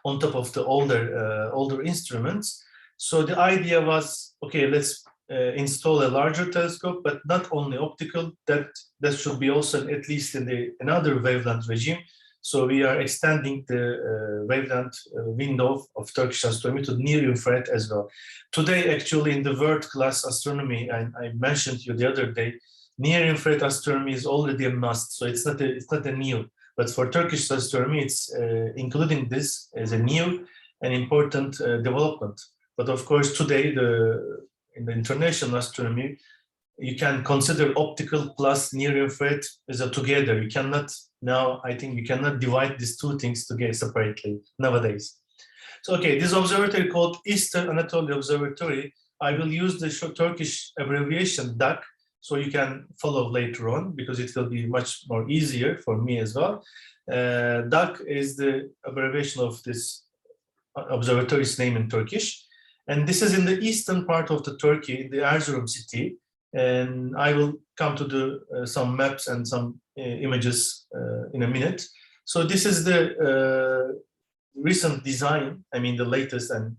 on top of the older instruments. So the idea was, okay, let's install a larger telescope, but not only optical, that should be also at least in another wavelength regime. So we are extending the wavelength window of Turkish astronomy to near infrared as well. Today, actually, in the world-class astronomy, I mentioned to you the other day, near infrared astronomy is already a must. So it's not a new, but for Turkish astronomy, it's including this as a new and important development. But of course, today, in the international astronomy, you can consider optical plus near infrared as a together. You cannot now, I think you cannot divide these two things together separately nowadays. So, okay, this observatory called Eastern Anatolia Observatory, I will use the Turkish abbreviation DAC, so you can follow later on because it will be much more easier for me as well. DAC is the abbreviation of this observatory's name in Turkish. And this is in the eastern part of the Turkey, the Erzurum city. And I will come to some maps and some images in a minute. So this is the recent design, I mean the latest and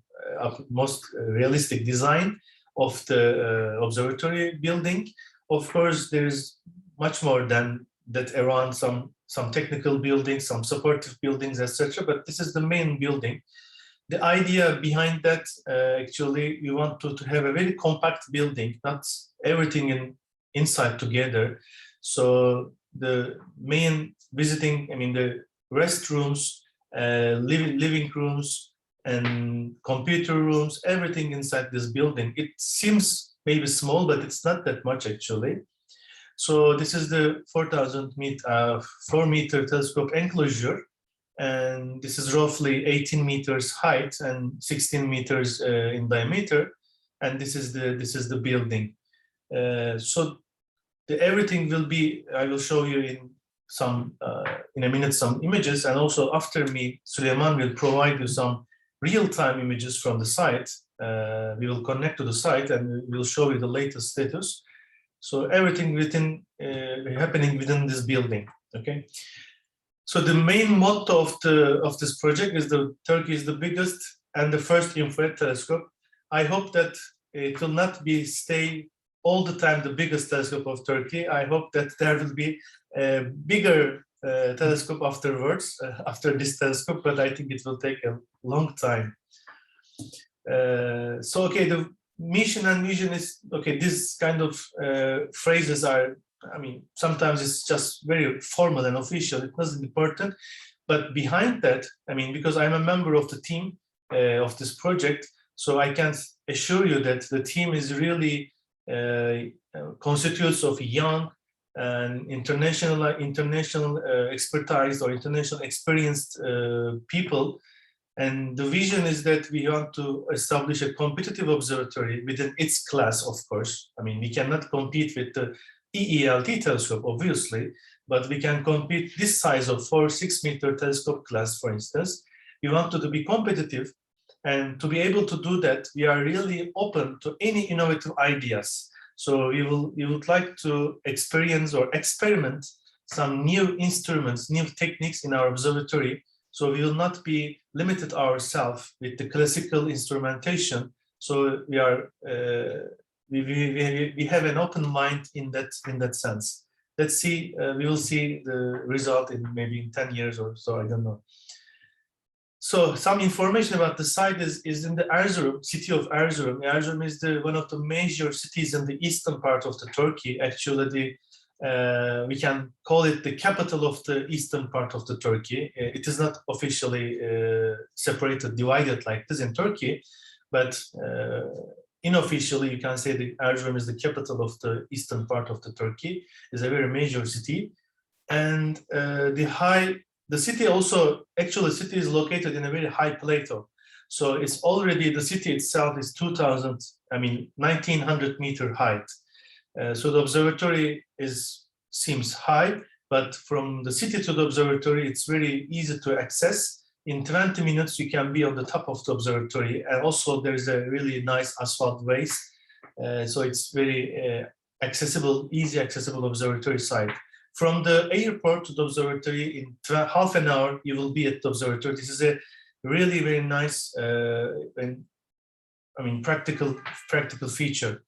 most realistic design of the observatory building. Of course, there's much more than that around, some technical buildings, some supportive buildings, etc. But this is the main building. The idea behind that, actually, we want to have a very compact building, not everything inside together. So the main visiting, I mean, the restrooms, living rooms, and computer rooms, everything inside this building. It seems maybe small, but it's not that much actually. So this is the 4-meter telescope enclosure. And this is roughly 18 meters height and 16 meters in diameter, and this is the building. So everything will be. I will show you in a minute some images, and also after me, Süleyman will provide you some real-time images from the site. We will connect to the site and we will show you the latest status. So everything happening within this building. Okay. So the main motto of this project is Turkey is the biggest and the first infrared telescope. I hope that it will not stay all the time the biggest telescope of Turkey. I hope that there will be a bigger telescope afterwards, after this telescope, but I think it will take a long time. So, okay, the mission and vision is, okay, this kind of phrases are, I mean, sometimes it's just very formal and official. It wasn't important, but behind that, I mean, because I'm a member of the team of this project, so I can assure you that the team is really constitutes of young and international expertise or international experienced people. And the vision is that we want to establish a competitive observatory within its class, of course. I mean, we cannot compete with the EELT telescope, obviously, but we can compete this size of 4-6 meter telescope class, for instance. We want to be competitive, and to be able to do that, we are really open to any innovative ideas. So we would like to experience or experiment some new instruments, new techniques in our observatory. So we will not be limited ourselves with the classical instrumentation. So we are we have an open mind in that sense. Let's see. We will see the result in maybe 10 years or so. I don't know. So some information about the site is in the Erzurum, city of Erzurum. Erzurum is one of the major cities in the eastern part of the Turkey. Actually, we can call it the capital of the eastern part of the Turkey. It is not officially separated, divided like this in Turkey, but unofficially, you can say that Erzurum is the capital of the eastern part of the Turkey. It's a very major city, and the city also, actually, the city is located in a very high plateau. So it's already, the city itself is 1900 meter height. So the observatory seems high, but from the city to the observatory, it's very easy to access. In 20 minutes, you can be on the top of the observatory. And also there's a really nice asphalt ways. So it's very accessible, easy accessible observatory site. From the airport to the observatory in half an hour, you will be at the observatory. This is a really very nice, practical feature.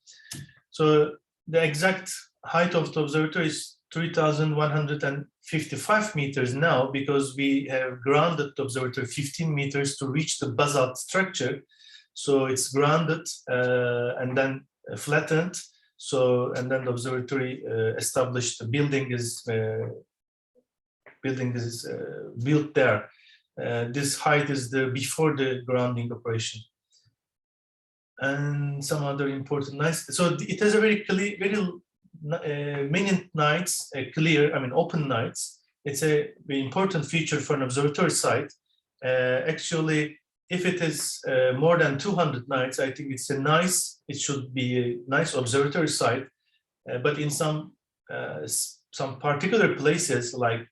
So the exact height of the observatory is 3,155 meters now, because we have grounded the observatory 15 meters to reach the basalt structure. So it's grounded and then flattened. So, and then the observatory established. The building is built there. This height is before the grounding operation. And some other important nights. So it has a very clear, many nights, open nights. It's a very important feature for an observatory site. Actually, if it is more than 200 nights, I think it should be a nice observatory site. But in some particular places like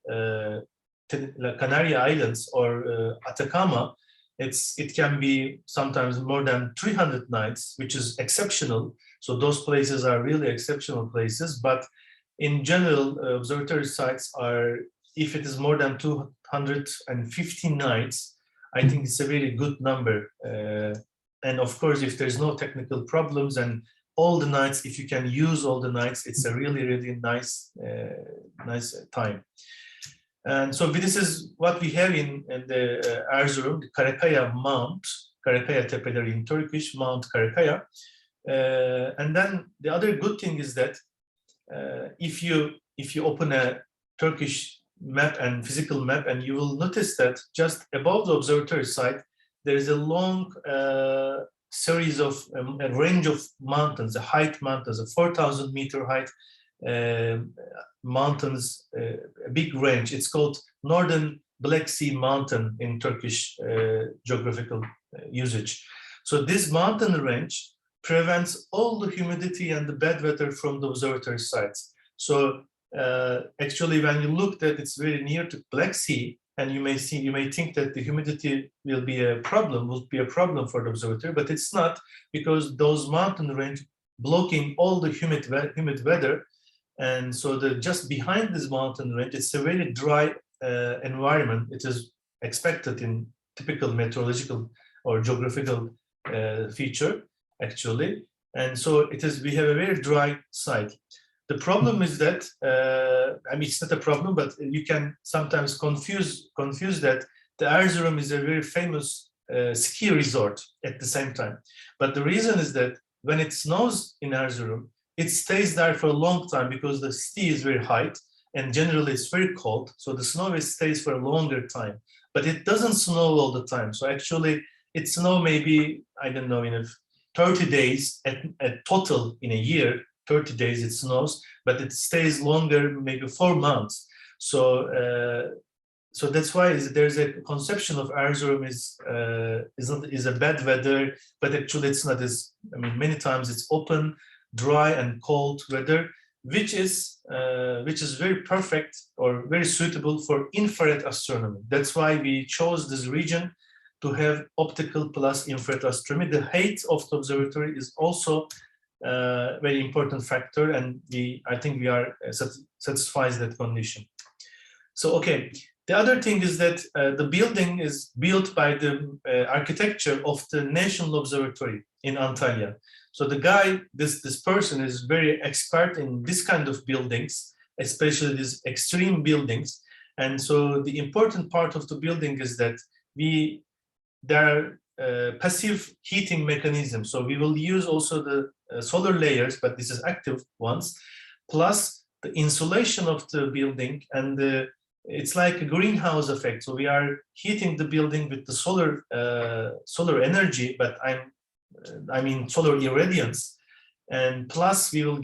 Canary Islands or Atacama, it can be sometimes more than 300 nights, which is exceptional. So those places are really exceptional places. But in general, observatory sites are, if it is more than 250 nights, I think it's a really good number. And of course, if there's no technical problems and all the nights, if you can use all the nights, it's a really, really nice time. And so this is what we have in the Erzurum, the Karakaya Mount, Karakaya Tepeleri in Turkish, Mount Karakaya. And then the other good thing is that if you open a Turkish map and physical map, and you will notice that just above the observatory site, there is a long series of a range of mountains, a height mountains, a 4,000 meter height mountains, a big range. It's called Northern Black Sea Mountain in Turkish geographical usage. So this mountain range prevents all the humidity and the bad weather from the observatory sites. So actually, when you look that it's very near to Black Sea, and you may think that the humidity will be a problem for the observatory, but it's not, because those mountain range blocking all the humid weather. And so just behind this mountain range, it's a very dry environment. It is expected in typical meteorological or geographical feature, actually. And so we have a very dry site. The problem is that, it's not a problem, but you can sometimes confuse that the Erzurum is a very famous ski resort at the same time. But the reason is that when it snows in Erzurum, it stays there for a long time because the sea is very high and generally it's very cold. So the snow stays for a longer time, but it doesn't snow all the time. So actually it snows maybe, I don't know, in 30 days at total in a year, 30 days it snows, but it stays longer, maybe 4 months. So that's why there's a conception of Erzurum is a bad weather, but actually it's not. Many times it's open, dry and cold weather, which is very perfect or very suitable for infrared astronomy. That's why we chose this region to have optical plus infrared astronomy. The height of the observatory is also a very important factor, and I think we are satisfies that condition. So, okay. The other thing is that the building is built by the architecture of the National Observatory in Antalya. So the guy, this person is very expert in this kind of buildings, especially these extreme buildings. And so the important part of the building is that there are passive heating mechanisms. So we will use also the solar layers, but this is active ones, plus the insulation of the building, and it's like a greenhouse effect. So we are heating the building with the solar energy, but I mean solar irradiance, and plus we will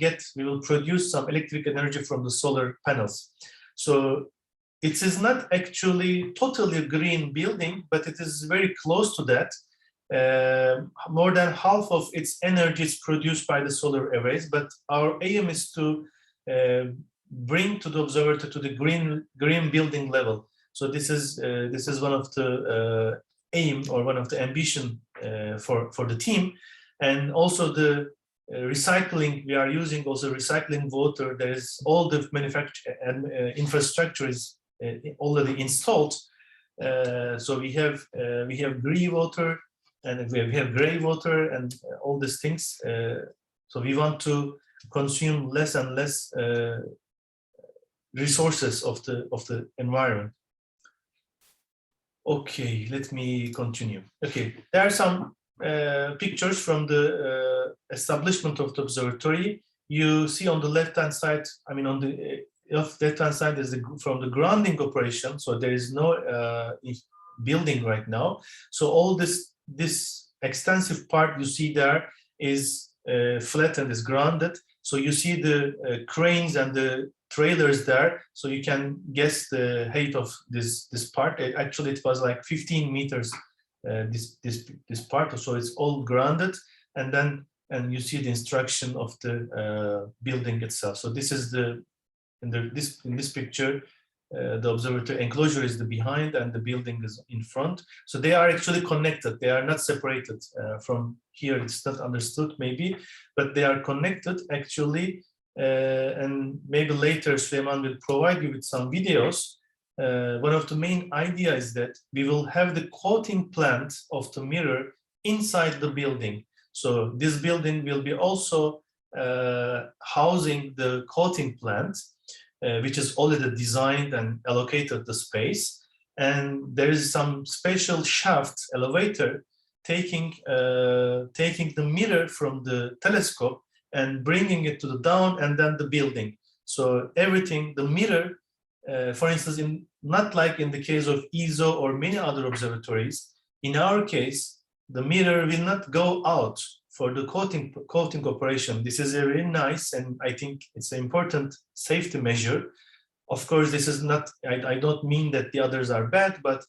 produce some electric energy from the solar panels. So it is not actually totally a green building, but it is very close to that. More than half of its energy is produced by the solar arrays, but our aim is to bring to the observatory to the green building level. So this is one of the aim or one of the ambition for the team, and also the recycling, we are using also recycling water. There is all the manufacture and infrastructure is already installed. So we have gray water, and we have gray water, and all these things. So we want to consume less and less resources of the environment. Okay, let me continue. Okay, there are some pictures from the establishment of the observatory. You see on the left-hand side, I mean, on the left-hand side is from the grounding operation. So there is no building right now. So all this extensive part you see there is flat and is grounded. So you see the cranes and the trailers there, so you can guess the height of this part. Actually, it was like 15 meters. This part, so it's all grounded, and you see the instruction of the building itself. So this is in this picture. The observatory enclosure is the behind, and the building is in front. So they are actually connected. They are not separated from here. It's not understood maybe, but they are connected actually. And maybe later Süleyman will provide you with some videos. One of the main ideas is that we will have the coating plant of the mirror inside the building. So this building will be also housing the coating plant, which is already designed and allocated the space. And there is some special shaft elevator taking the mirror from the telescope and bringing it to the down, and then the building. So everything, the mirror, for instance, not like in the case of ESO or many other observatories, in our case, the mirror will not go out for the coating operation. This is a very nice, and I think it's an important safety measure. Of course, this is not, I don't mean that the others are bad, but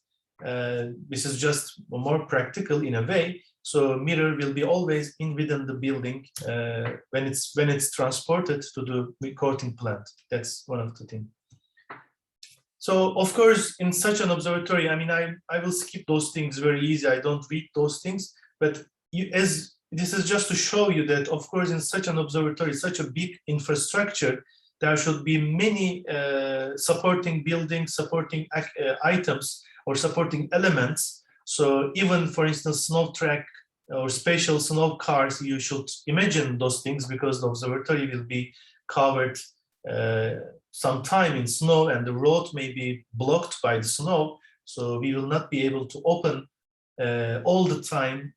this is just more practical in a way. So mirror will be always within the building when it's transported to the coating plant. That's one of the things. So of course, in such an observatory, I mean, I will skip those things very easy. I don't read those things, but this is just to show you that, of course, in such an observatory, such a big infrastructure, there should be many supporting buildings, supporting items, or supporting elements. So even, for instance, snow track or special snow cars, you should imagine those things, because the observatory will be covered some time in snow, and the road may be blocked by the snow. So we will not be able to open all the time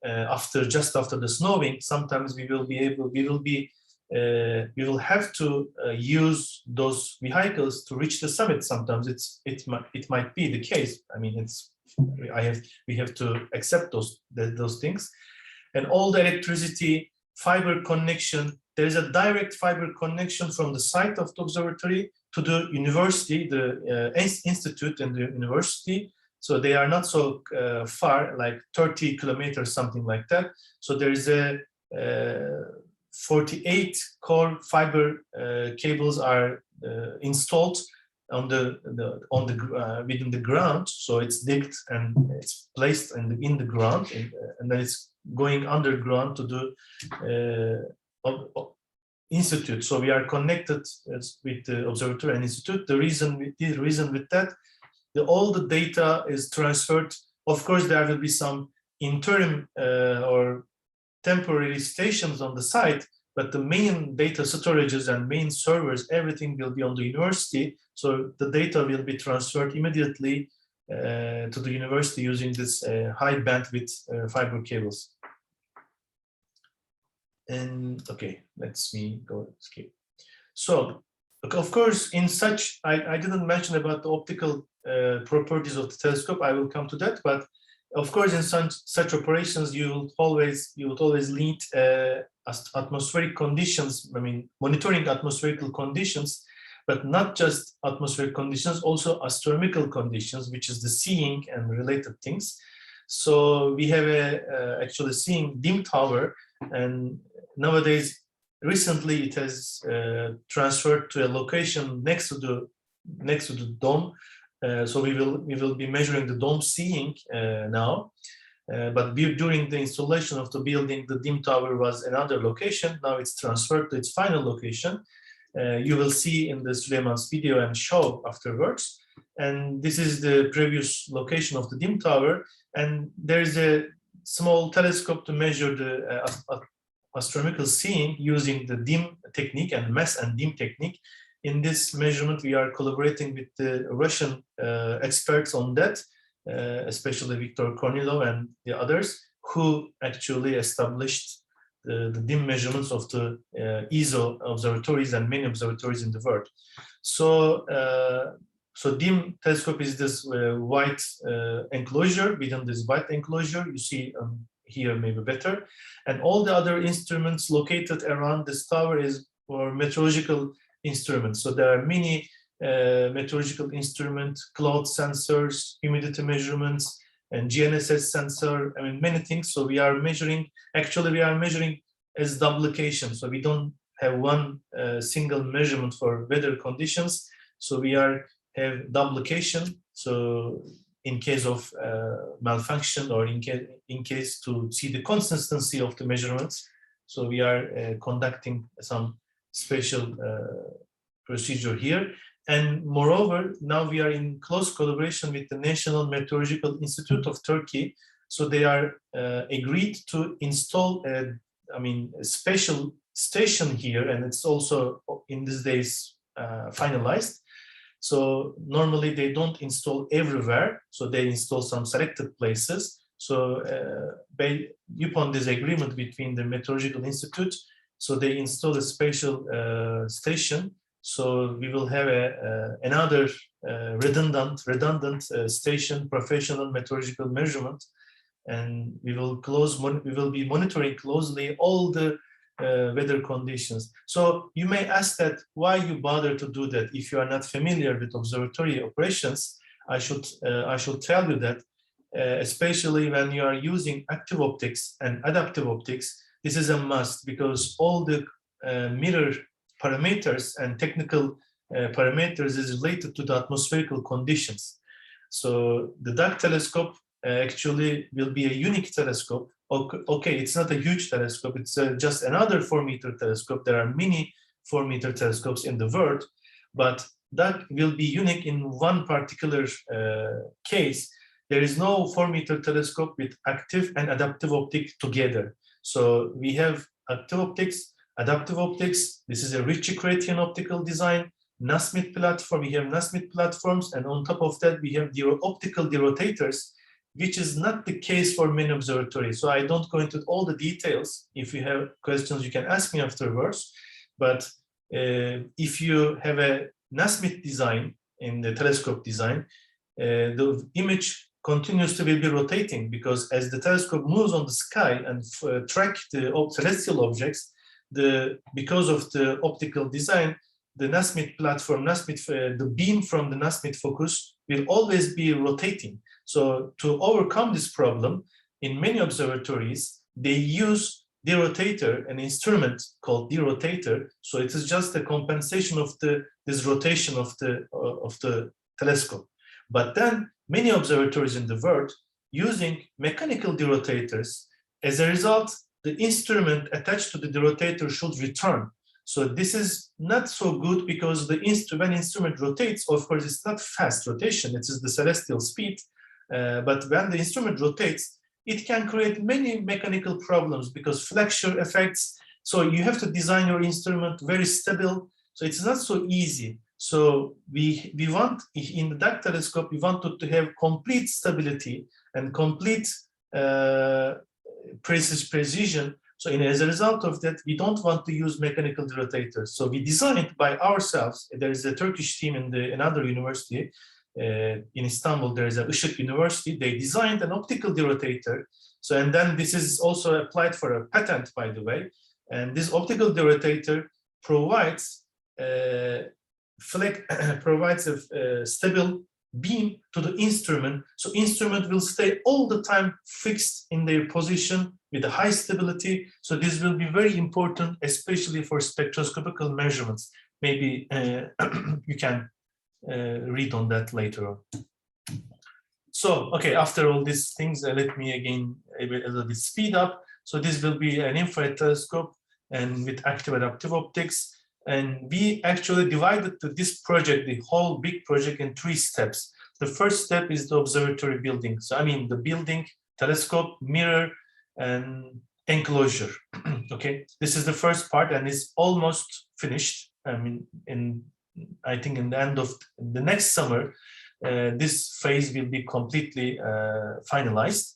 just after the snowing. Sometimes we will have to use those vehicles to reach the summit. Sometimes it might be the case. I mean, we have to accept those things. And all the electricity, fiber connection, there is a direct fiber connection from the site of the observatory to the university, the institute and the university. So they are not so far, like 30 kilometers, something like that. So there is a 48 core fiber cables are installed within the ground. So it's digged and it's placed in the ground, and then it's going underground to the institute. So we are connected with the observatory and institute. The reason with that, all the data is transferred. Of course, there will be some interim or temporary stations on the site, but the main data storages and main servers, everything will be on the university. So the data will be transferred immediately to the university using this high bandwidth fiber cables. And okay, let's me go skip. So of course, in such, I didn't mention about the optical properties of the telescope. I will come to that, but of course, in such operations, you would always need atmospheric conditions. I mean, monitoring atmospherical conditions, but not just atmospheric conditions, also astronomical conditions, which is the seeing and related things. So we have actually seeing dim tower, and nowadays, recently it has transferred to a location next to the dome. So we will be measuring the dome seeing now. But during the installation of the building, the dim tower was another location. Now it's transferred to its final location. You will see in the Süleyman's video and show afterwards. And this is the previous location of the dim tower. And there is a small telescope to measure the astronomical seeing using the dim technique and mass and dim technique. In this measurement, we are collaborating with the Russian experts on that, especially Viktor Kornilov and the others, who actually established the dim measurements of the ESO observatories and many observatories in the world. So, so dim telescope is this white enclosure. Within this white enclosure, you see here maybe better, and all the other instruments located around this tower is for meteorological instruments. So there are many meteorological instruments, cloud sensors, humidity measurements, and GNSS sensor. I mean, many things. So we are measuring. Actually, we are measuring as duplication. So we don't have one single measurement for weather conditions. So we have duplication. So in case of malfunction or in case to see the consistency of the measurements. So we are conducting some special procedure here. And moreover, now we are in close collaboration with the National Meteorological Institute of Turkey. So they are agreed to install a special station here, and it's also in these days finalized. So normally they don't install everywhere, so they install some selected places. So upon this agreement between the Meteorological Institute, so they install a special station. So we will have another redundant station, professional meteorological measurement, and we will be monitoring closely all the weather conditions. So you may ask that why you bother to do that if you are not familiar with observatory operations. I should tell you that especially when you are using active optics and adaptive optics, this is a must, because all the mirror parameters and technical parameters is related to the atmospherical conditions. So the DAC telescope actually will be a unique telescope. Okay, it's not a huge telescope, it's just another 4-meter telescope. There are many 4-meter telescopes in the world, but that will be unique in one particular case. There is no 4-meter telescope with active and adaptive optic together. So we have active optics, adaptive optics. This is a Ritchie-Chrétien optical design, Nasmyth platform. We have Nasmyth platforms, and on top of that, we have optical derotators, which is not the case for many observatories. So I don't go into all the details. If you have questions, you can ask me afterwards. But if you have a Nasmyth design in the telescope design, the image continuously will be rotating, because as the telescope moves on the sky and track the celestial objects, because of the optical design, the Nasmyth platform, the beam from the Nasmyth focus will always be rotating. So to overcome this problem, in many observatories, they use derotator, an instrument called derotator. So it is just a compensation of this rotation of the telescope. But then many observatories in the world using mechanical derotators. As a result, the instrument attached to the derotator should return. So this is not so good, because when instrument rotates, of course, it's not fast rotation, it is the celestial speed. But when the instrument rotates, it can create many mechanical problems because flexure effects. So you have to design your instrument very stable. So it's not so easy. So we want, in the DAC telescope, we wanted to have complete stability and complete precision. So as a result of that, we don't want to use mechanical derotators. So we designed by ourselves. There is a Turkish team in another university in Istanbul. There is a Işık University. They designed an optical derotator. So, and then this is also applied for a patent, by the way. And this optical derotator provides a stable beam to the instrument. So instrument will stay all the time fixed in their position with a high stability. So this will be very important, especially for spectroscopical measurements. Maybe you can read on that later on. So, okay, after all these things, let me again a little bit speed up. So this will be an infrared telescope and with active adaptive optics. And we actually divided this project, the whole big project, in 3 steps. The first step is the observatory building. So I mean the building, telescope, mirror, and enclosure. Okay, this is the first part and it's almost finished. I mean, I think in the end of the next summer, this phase will be completely finalized.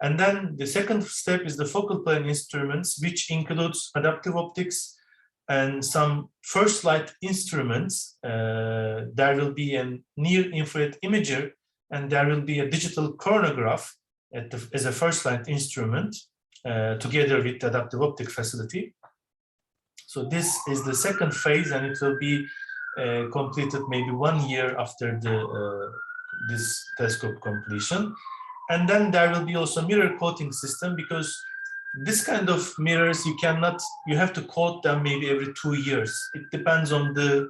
And then the second step is the focal plane instruments, which includes adaptive optics and some first light instruments. There will be a near infrared imager, and there will be a digital chronograph as a first light instrument together with the adaptive optic facility. So this is the second phase, and it will be completed maybe 1 year after this telescope completion. And then there will be also mirror coating system, because this kind of mirrors you have to coat them maybe every 2 years. It depends on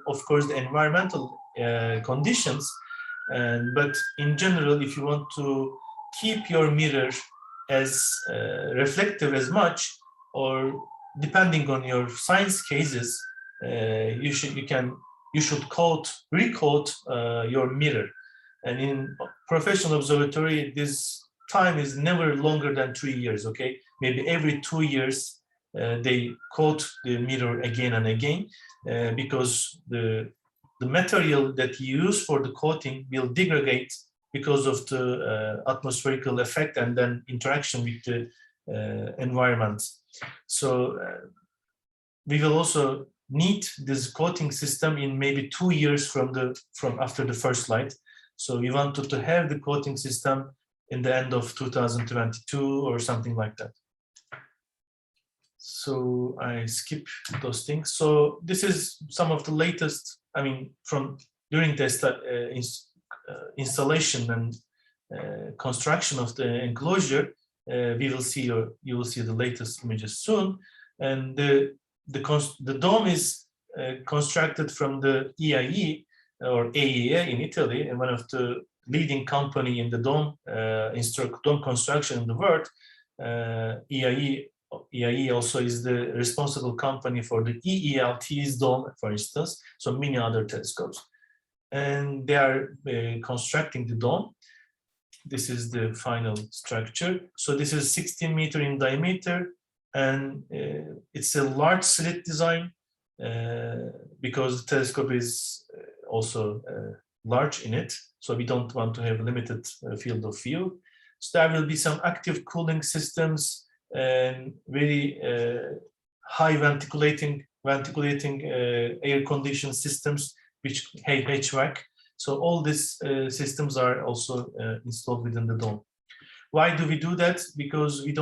of course, the environmental conditions. But in general, if you want to keep your mirror as reflective as much, or depending on your science cases, you should recoat your mirror. And in professional observatory, this time is never longer than 3 years. Okay, maybe every 2 years they coat the mirror again and again, because the material that you use for the coating will degrade because of the atmospherical effect and then interaction with the environment. So we will also need this coating system in maybe 2 years from after the first light. So we wanted to have the coating system in the end of 2022 or something like that. So I skip those things. So this is some of the latest, I mean, from during the installation and construction of the enclosure, you will see the latest images soon. And the dome is constructed from the EIE or AEA in Italy, and one of the leading company in the dome construction in the world. EIE also is the responsible company for the EELT's dome, for instance, so many other telescopes. And they are constructing the dome. This is the final structure. So this is 16 meter in diameter, and it's a large slit design because the telescope is also large in it. So we don't want to have limited field of view. So there will be some active cooling systems and very high ventilating air condition systems, which HVAC. So all these systems are also installed within the dome. Why do we do that? Because we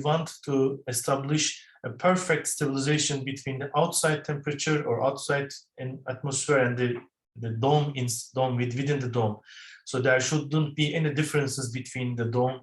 want to establish a perfect stabilization between the outside temperature or outside atmosphere and the dome within the dome. So there shouldn't be any differences between the dome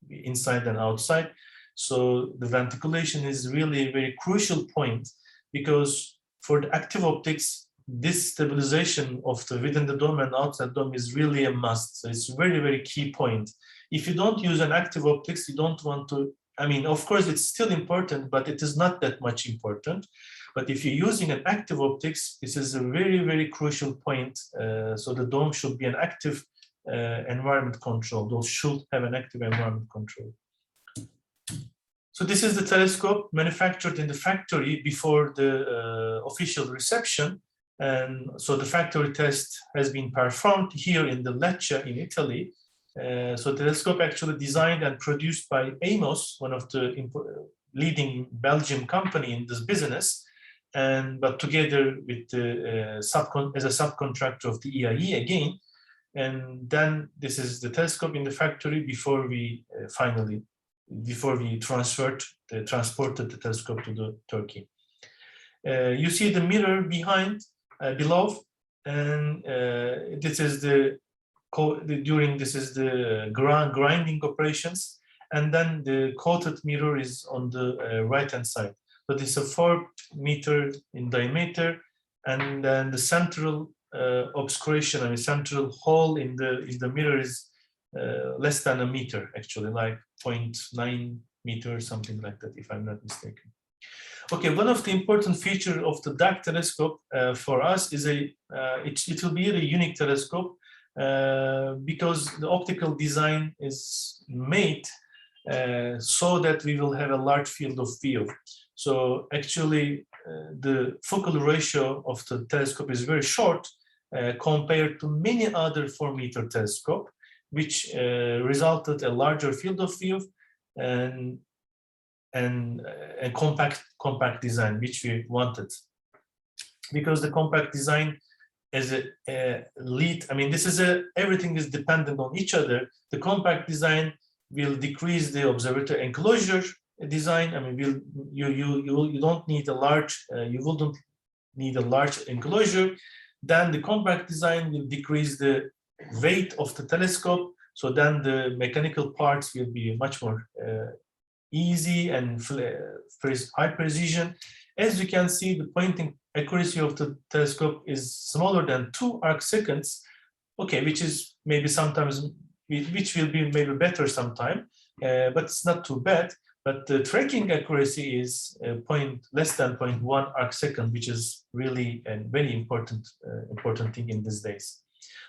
inside and outside. So the ventilation is really a very crucial point, because for the active optics, this stabilization of the within the dome and outside dome is really a must. So it's a very, very key point. If you don't use an active optics, you don't want to, I mean, of course, it's still important, but it is not that much important. But if you're using an active optics, this is a very, very crucial point. So the dome should be an active environment control. Those should have an active environment control. So this is the telescope manufactured in the factory before the official reception. And so the factory test has been performed here in the Lecce in Italy. So the telescope actually designed and produced by Amos, one of the leading Belgian company in this business, but together with the as a subcontractor of the EIE again. And then this is the telescope in the factory before we transported the telescope to Turkey. You see the mirror below, and this is the grinding operations, and then the coated mirror is on the right hand side. So this is a 4 meter in diameter, and then the central obscuration, I mean central hole in the mirror is less than a meter, actually, like 0.9 meters, something like that, if I'm not mistaken. Okay, one of the important features of the dark telescope for us is it will be a unique telescope because the optical design is made so that we will have a large field of view. So actually, the focal ratio of the telescope is very short compared to many other 4-meter telescope, which resulted a larger field of view and a compact design, which we wanted. Because the compact design as a lead, I mean, this is everything is dependent on each other. The compact design will decrease the observatory enclosure design. I mean, you don't need a large, you wouldn't need a large enclosure. Then the compact design will decrease the weight of the telescope. So then the mechanical parts will be much more easy and high precision. As you can see, the pointing accuracy of the telescope is smaller than 2 arcseconds, okay, which is maybe sometimes, which will be maybe better sometime, but it's not too bad. But the tracking accuracy is less than 0.1 arcsecond, which is really a very important thing in these days.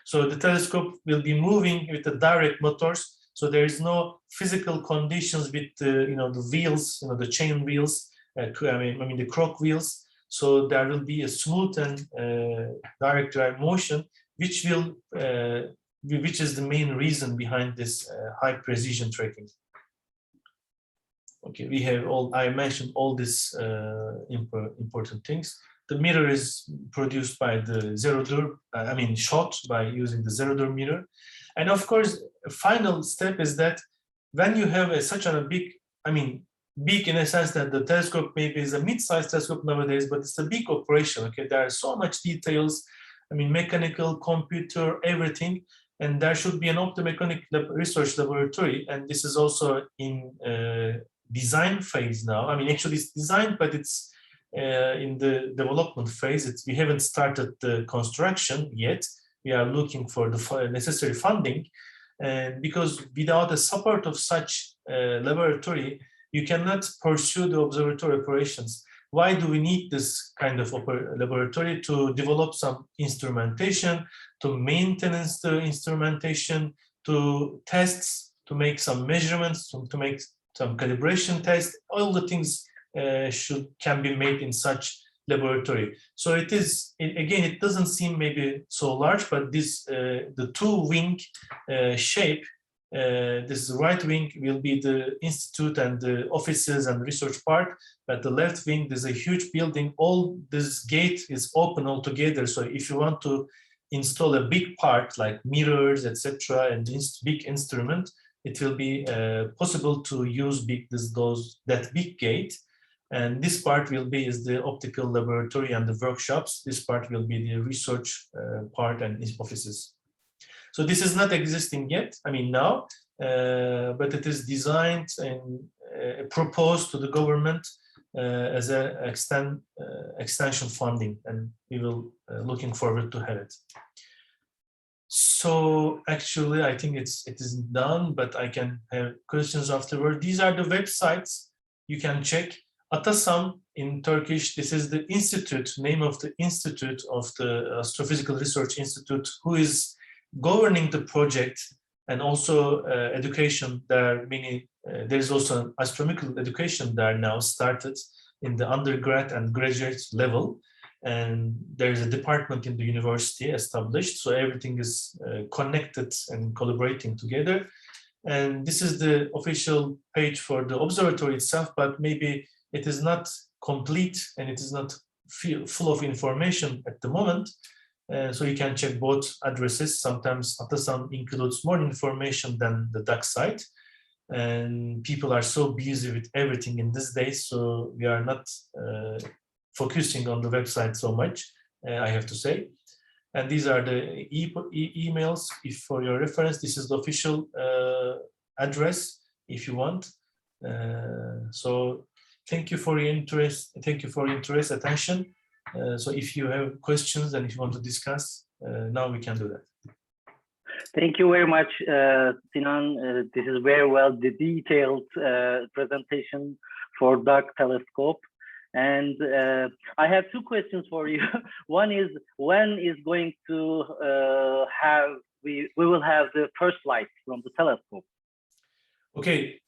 So the telescope will be moving with the direct motors. So there is no physical conditions with the wheels, the chain wheels, I mean the crook wheels. So there will be a smooth and direct drive motion, which is the main reason behind this high precision tracking. Okay, we have I mentioned all these important things. The mirror is produced by the shot by using the zero-dur mirror. And of course, a final step is that when you have such a big, big in a sense that the telescope maybe is a mid-sized telescope nowadays, but it's a big operation, okay? There are so much details, mechanical, computer, everything, and there should be an optomechanic research laboratory, and this is also in design phase now. Actually it's designed, but it's in the development phase. We haven't started the construction yet. We are looking for the necessary funding, and because without the support of such laboratory, you cannot pursue the observatory operations. Why do we need this kind of laboratory? To develop some instrumentation, to maintenance the instrumentation, to tests, to make some measurements, to make some calibration tests. All the things can be made in such laboratory. So again, it doesn't seem maybe so large, but this the 2-wing shape, this right wing will be the institute and the offices and research part, but the left wing, there's a huge building. All this gate is open altogether. So if you want to install a big part like mirrors, etc., and this big instrument, it will be possible to use that big gate. And this part will be the optical laboratory and the workshops. This part will be the research part and offices. So this is not existing yet, now, but it is designed and proposed to the government as an extension funding, and we will looking forward to have it. So actually, I think it is done, but I can have questions afterward. These are the websites you can check. Atasam in Turkish, this is the institute, name of the institute of the Astrophysical Research Institute, who is governing the project, and also education. There is also an astronomical education there now started in the undergrad and graduate level. And there is a department in the university established, so everything is connected and collaborating together. And this is the official page for the observatory itself, but maybe it is not complete and it is not full of information at the moment. So you can check both addresses. Sometimes Atasam includes more information than the DAC site, and people are so busy with everything in these days, so we are not focusing on the website so much, I have to say. And these are the emails. If for your reference, this is the official address if you want. So thank you for your interest. Thank you for your interest, attention. So if you have questions and if you want to discuss, now we can do that. Thank you very much, Sinan. This is very well the detailed presentation for Dark Telescope. And I have two questions for you. One is, when is going to we will have the first light from the telescope? Okay,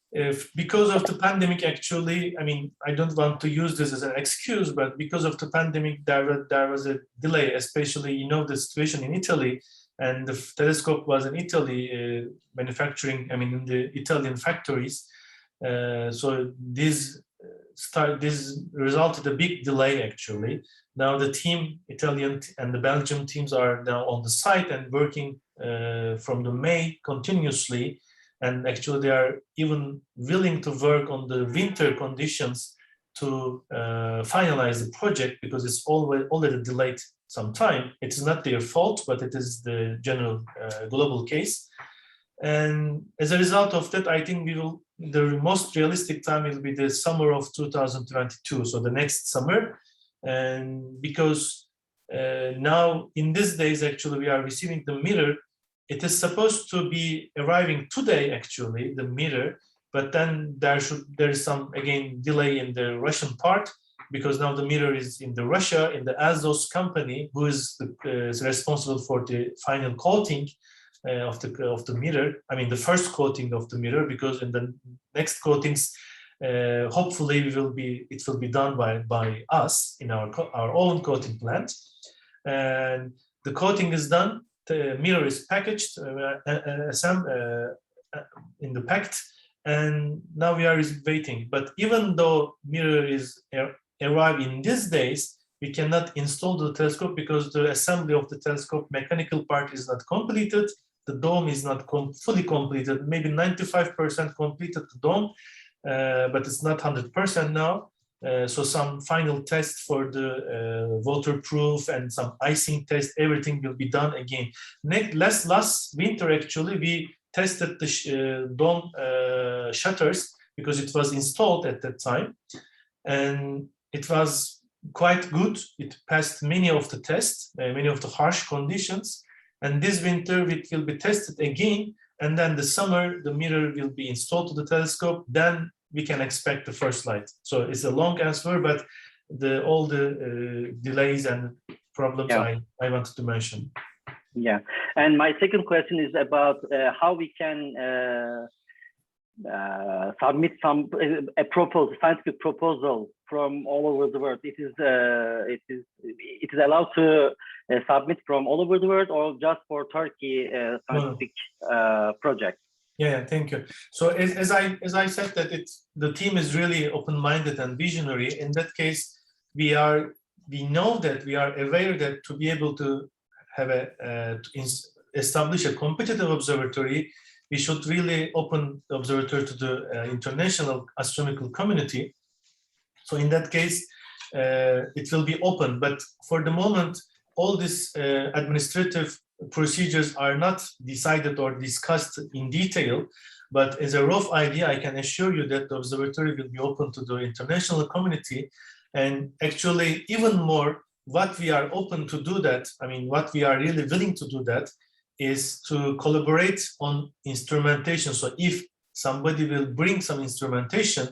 because of the pandemic, actually, I mean, I don't want to use this as an excuse, but because of the pandemic, there was a delay, especially, you know, the situation in Italy, and the telescope was in Italy manufacturing, I mean, in the Italian factories. So this resulted a big delay, actually. Now the team, Italian and the Belgium teams, are now on the site and working from the May continuously. And actually they are even willing to work on the winter conditions to finalize the project, because it's already delayed some time. It is not their fault, but it is the general global case. And as a result of that, I think the most realistic time will be the summer of 2022, so the next summer. And because now in these days, actually, we are receiving the mirror. It is supposed to be arriving today, actually, the mirror, but then there is some, again, delay in the Russian part, because now the mirror is in the Russia, in the Azos company, who is responsible for the final coating of the mirror. I mean, the first coating of the mirror, because in the next coatings, hopefully it will be done by us in our own coating plant. And the coating is done. The mirror is packaged in the packed, and now we are waiting. But even though mirror is arrive in these days, we cannot install the telescope because the assembly of the telescope mechanical part is not completed. The dome is not fully completed, maybe 95% completed the dome, but it's not 100% now. So some final tests for the waterproof and some icing test, everything will be done again. Last winter, actually, we tested the dome shutters, because it was installed at that time. And it was quite good. It passed many of the tests, many of the harsh conditions. And this winter, it will be tested again. And then the summer, the mirror will be installed to the telescope. Then we can expect the first light. So it's a long answer, but all the delays and problems I wanted to mention. Yeah, and my second question is about how we can submit a scientific proposal from all over the world. It is allowed to submit from all over the world, or just for Turkey scientific project? Yeah, thank you. So as I said, that the team is really open-minded and visionary. In that case, we know that we are aware that to be able to have establish a competitive observatory, we should really open the observatory to the international astronomical community. So in that case, it will be open. But for the moment, all these administrative procedures are not decided or discussed in detail, but as a rough idea, I can assure you that the observatory will be open to the international community. And actually, even more, what we are open to do that, I mean, what we are really willing to do that, is to collaborate on instrumentation. So if somebody will bring some instrumentation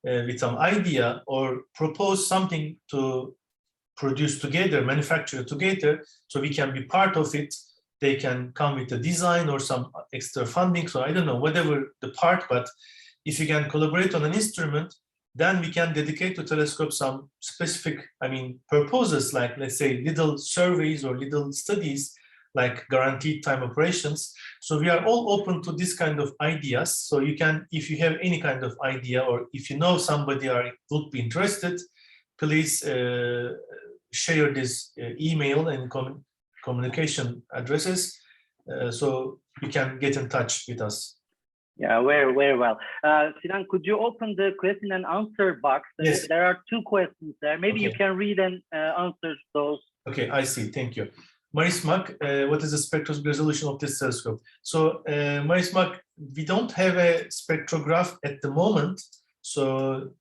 with some idea, or propose something to produce together, manufacture together, so we can be part of it, they can come with a design or some extra funding. So I don't know, whatever the part, but if you can collaborate on an instrument, then we can dedicate to telescope some specific, I mean, purposes, like, let's say, little surveys or little studies, like guaranteed time operations. So we are all open to this kind of ideas. So you can, if you have any kind of idea, or if you know somebody would be interested, please share this email and communication addresses, so you can get in touch with us. Yeah, very, very well. Sinan, could you open the question and answer box? Yes. There are two questions there. Maybe you can read and answer those. Okay, I see. Thank you. Marismak, what is the spectroscopic resolution of this telescope? So, Marismak, we don't have a spectrograph at the moment. So,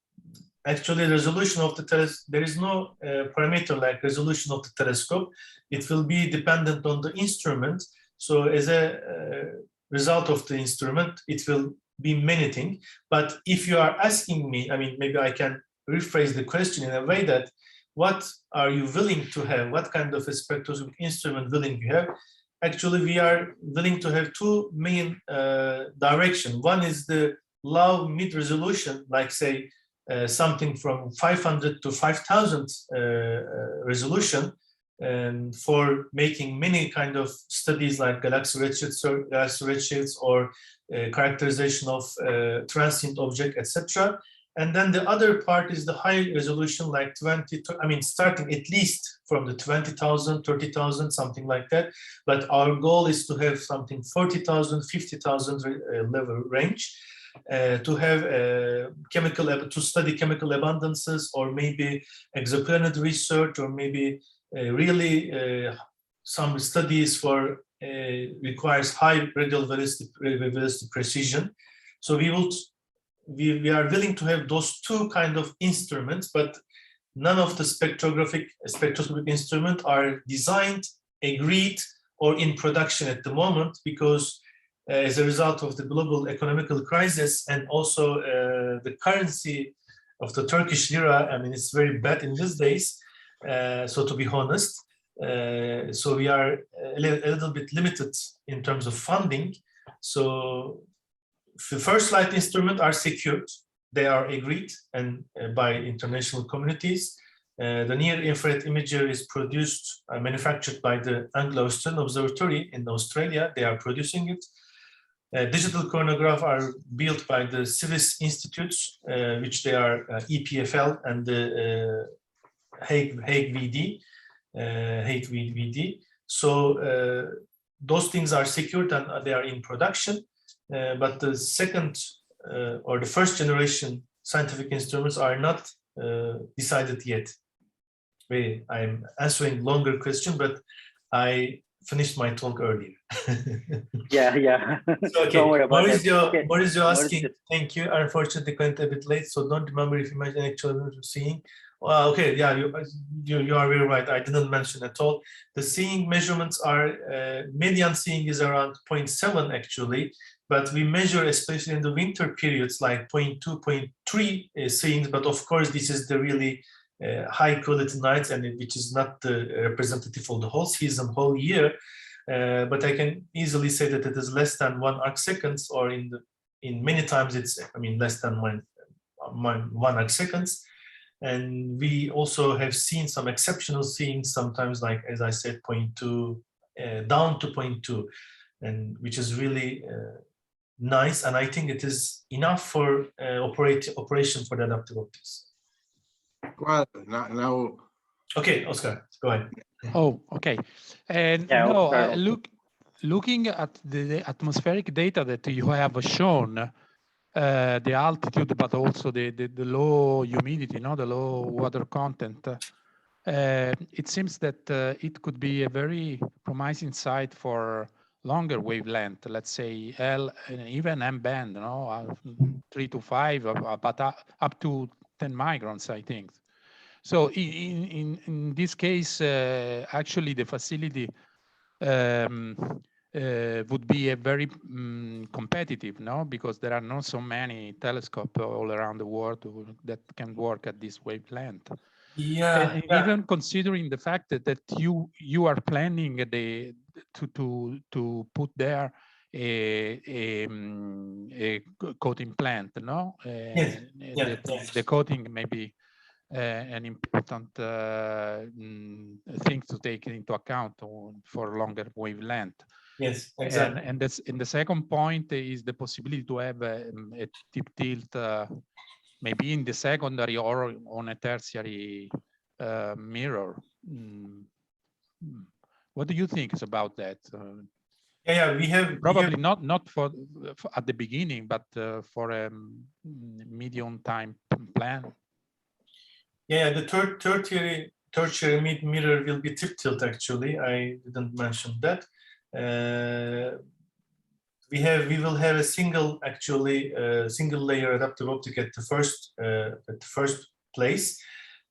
actually, resolution of the telescope, there is no parameter like resolution of the telescope. It will be dependent on the instrument. So as a result of the instrument, it will be many things. But if you are asking me, I mean, maybe I can rephrase the question in a way that, what are you willing to have? What kind of a spectroscopic instrument willing to have? Actually, we are willing to have two main directions. One is the low mid resolution, like say something from 500 to 5000 resolution, and for making many kind of studies like galaxy redshifts or characterization of transient object, etc. And then the other part is the high resolution, like 20, I mean, starting at least from the 20,000, 30,000, something like that. But our goal is to have something 40,000, 50,000 level range, to have to study chemical abundances, or maybe exoplanet research, or maybe really some studies for requires high radial velocity precision. So we are willing to have those two kind of instruments, but none of the spectroscopic instruments are designed, agreed, or in production at the moment, because as a result of the global economical crisis, and also the currency of the Turkish lira, I mean, it's very bad in these days. So to be honest, so we are a little bit limited in terms of funding. So the first light instruments are secured, they are agreed and by international communities. The near-infrared imager is produced, manufactured by the Anglo-Australian Observatory in Australia. They are producing it. Digital chronograph are built by the Swiss institutes, which they are EPFL and the Hague VD. So those things are secured and they are in production. But the second or the first generation scientific instruments are not decided yet. I'm answering longer question, but I finished my talk earlier. Yeah. So, okay. Don't worry about Maurizio asking, thank you. Unfortunately, went a bit late, so don't remember if you mentioned actual seeing. Well, okay, yeah, you are very right. I didn't mention at all. The seeing measurements are, median seeing is around 0.7 actually, but we measure, especially in the winter periods, like 0.2, 0.3 seeings. But of course, this is the really high quality nights, and which is not the representative of the whole season, whole year. But I can easily say that it is less than 1 arcseconds, or in many times it's, I mean, less than 1 arcseconds. And we also have seen some exceptional seeings sometimes, like, as I said, 0.2 down to 0.2, and which is really nice. And I think it is enough for operation for the adaptive optics. Well, now. Okay, Oscar, go ahead. Oh, okay. And yeah, no, looking at the atmospheric data that you have shown, the altitude, but also the low humidity, the low water content, it seems that it could be a very promising site for longer wavelength, let's say L and even M band, 3 to 5, but up to 10 migrons, I think. So in this case, actually the facility would be a very competitive, because there are not so many telescopes all around the world that can work at this wavelength. Yeah, and even considering the fact that you are planning to put there a coating plant, Yes. The coating may be an important thing to take into account for longer wavelength. Yes, exactly. And that's, in the second point is the possibility to have a tip tilt, maybe in the secondary or on a tertiary mirror. What do you think about that? We have probably not for at the beginning, but for a medium time plan. Yeah, the tertiary mid mirror will be tip tilt. Actually, I didn't mention that. We will have a single layer adaptive optic at the first place.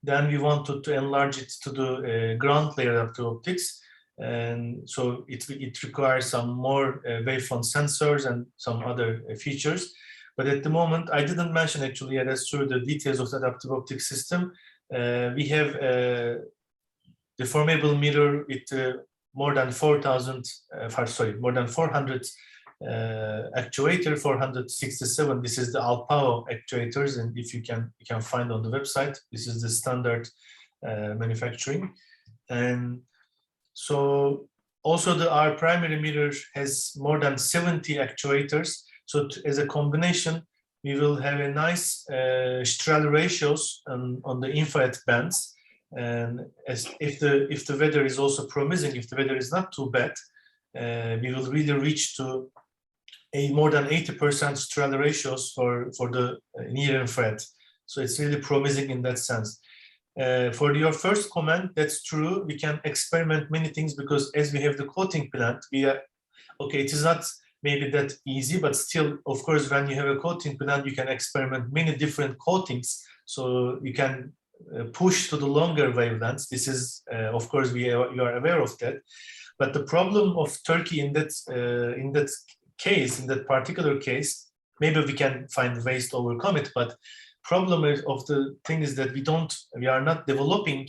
Then we wanted to enlarge it to the ground layer adaptive optics. and so it requires some more wavefront sensors and some other features. But at the moment, I didn't mention actually, that's true, the details of the adaptive optics system. We have a deformable mirror with more than 400 actuator, 467. This is the Alpao actuators, and if you can find on the website. This is the standard manufacturing, and so also our primary mirror has more than 70 actuators. So as a combination, we will have a nice Strehl ratios on the infrared bands. And if the weather is also promising, if the weather is not too bad, we will really reach to a more than 80% Strehl ratios for the near infrared. So it's really promising in that sense. For your first comment, that's true. We can experiment many things because as we have the coating plant, it is not maybe that easy, but still, of course, when you have a coating plant, you can experiment many different coatings. So you can push to the longer wavelengths. This is, of course, you are aware of that. But the problem of Turkey in that particular case, maybe we can find ways to overcome it. But problem of the thing is that we are not developing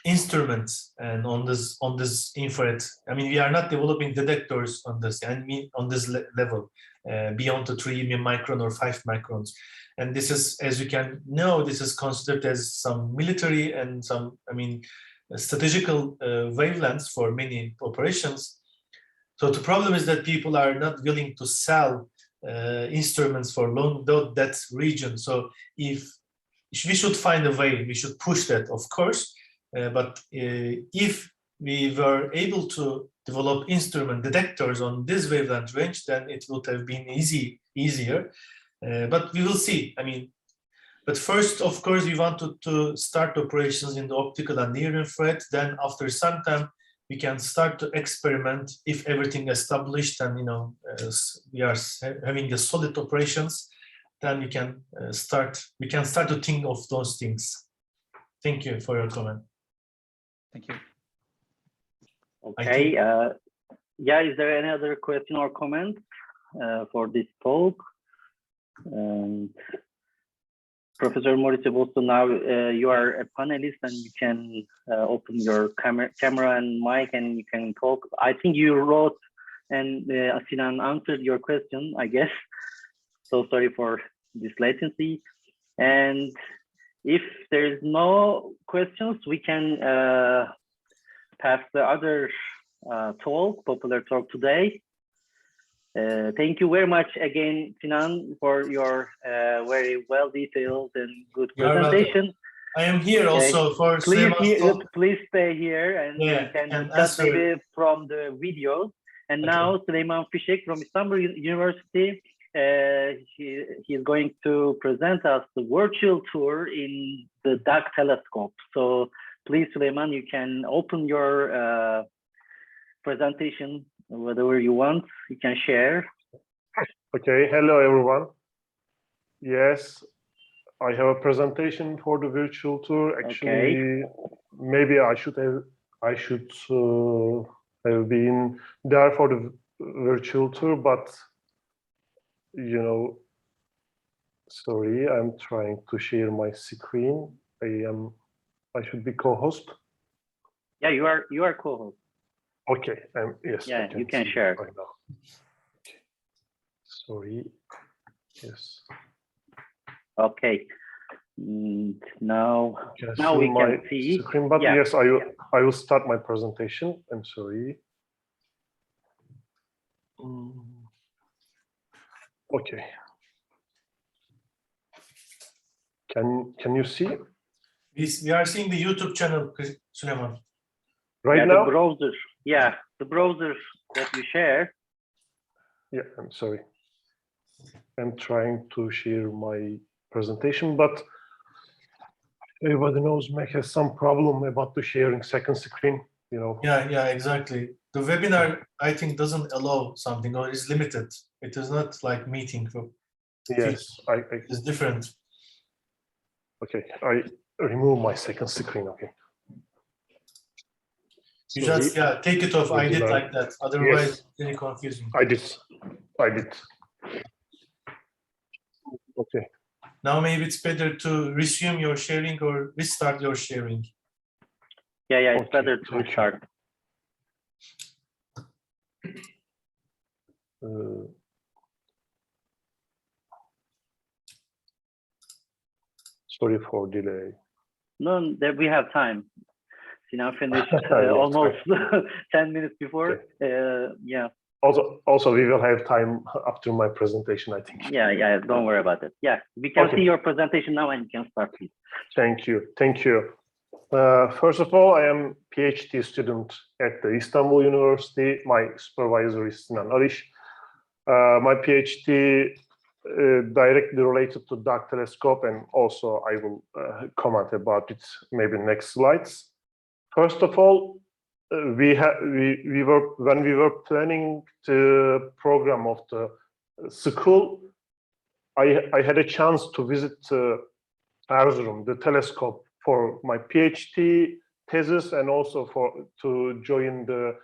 instruments and on this infrared. I mean, we are not developing detectors on this level beyond the 3 micron or 5 microns. And this is, as you can know, this is considered as some military and some, strategical wavelengths for many operations. So the problem is that people are not willing to sell instruments for that region. So if we should find a way, we should push that, of course. But if we were able to develop instrument detectors on this wavelength range, then it would have been easier. But we will see. But first, of course, we wanted to start operations in the optical and near infrared. Then after some time, we can start to experiment if everything is established and we are having a solid operations. Then we can start to think of those things. Thank you for your comment. Thank you. Okay. Is there any other question or comment for this talk? Professor Mauricio Bosto, now you are a panelist and you can open your camera and mic and you can talk. I think you wrote and Sinan answered your question, I guess. So sorry for this latency. And if there is no questions, we can pass the other popular talk today. Thank you very much again, Sinan, for your very well detailed and good presentation. I am here also for please stay here and you can discuss maybe from the videos. And now Süleyman Fişek from Istanbul University, he is going to present us the virtual tour in the DAG telescope. So please, Süleyman, you can open your presentation, whatever you want, you can share. Okay, hello everyone. Yes, I have a presentation for the virtual tour. Actually, maybe I should have been there for the virtual tour, but sorry, I'm trying to share my screen. I should be co-host. Yeah, you are co-host. Okay, yes. Yeah, you can share. Right now. Okay. Sorry. Yes. Okay. Now we can see screen, but yes, I will start my presentation. I'm sorry. Okay. Can you see? We are seeing the YouTube channel, Süleyman. Right now? The browser. Yeah, the browser that you share. Yeah, I'm sorry. I'm trying to share my presentation, but everybody knows Mac has some problem about the sharing second screen, Yeah, exactly. The webinar, I think, doesn't allow something or is limited. It is not like meeting. Yes, it's different. Okay, I remove my second screen, okay. You just take it off. I did like that. Otherwise, Yes. very confusing. I did. Okay. Now maybe it's better to resume your sharing or restart your sharing. Yeah, it's Okay, better to thank you. start. Sorry for delay. No, there we have time. Sinan finished Yes, almost 10 minutes before. Yeah. Also, we will have time after my presentation, I think. Yeah, don't worry about it. Yeah, we can Okay. see your presentation now and you can start, please. Thank you. First of all, I am PhD student at the Istanbul University. My supervisor is Sinan Arish. My PhD directly related to dark telescope, and also I will comment about it maybe next slides. First of all, when we were planning the program of the school, I had a chance to visit Erzurum, the telescope, for my PhD thesis and also to join the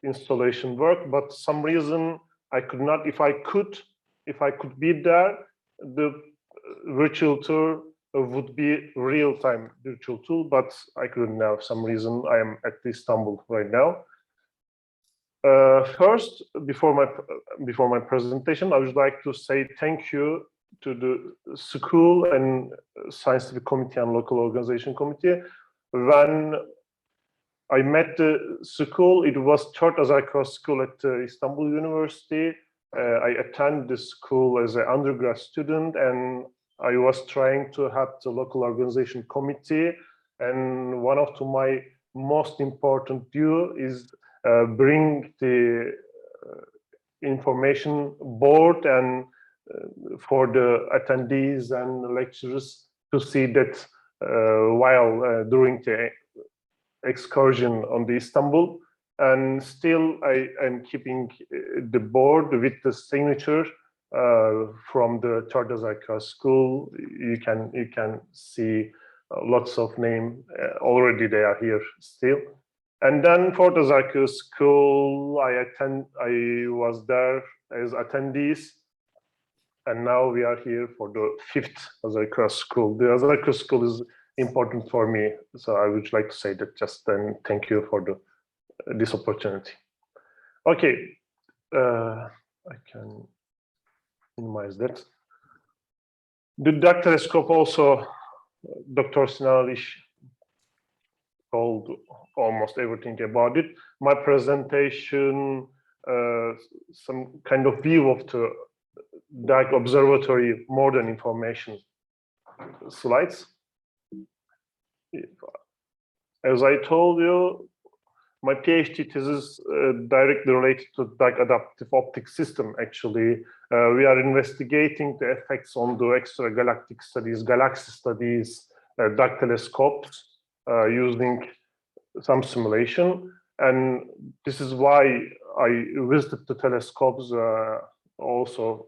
installation work. But some reason I could not. If I could be there, the virtual tour would be real-time virtual tool, but I couldn't have some reason. I am at Istanbul right now. First, before my presentation, I would like to say thank you to the school and scientific committee and local organization committee. When I met the school, it was third Azarquiel school at Istanbul University. I attended the school as an undergrad student, and I was trying to help the local organization committee. And one of my most important due is bring the information board and for the attendees and lecturers to see that while during the excursion on the Istanbul. And still I am keeping the board with the signature from the third Azarquiel school. You can see lots of names already. They are here still. And then for the Azarquiel school, I was there as attendees, and now we are here for the fifth Azarquiel school. The Azarquiel school is important for me, so I would like to say that just then. Thank you for this opportunity. Okay, I can minimize that. The dark telescope also, Dr. Sinan Arish told almost everything about it. My presentation, some kind of view of the dark observatory, more than information slides. As I told you, my PhD thesis directly related to dark adaptive optics system. Actually, we are investigating the effects on the extragalactic studies, galaxy studies, dark telescopes using some simulation. And this is why I visited the telescopes also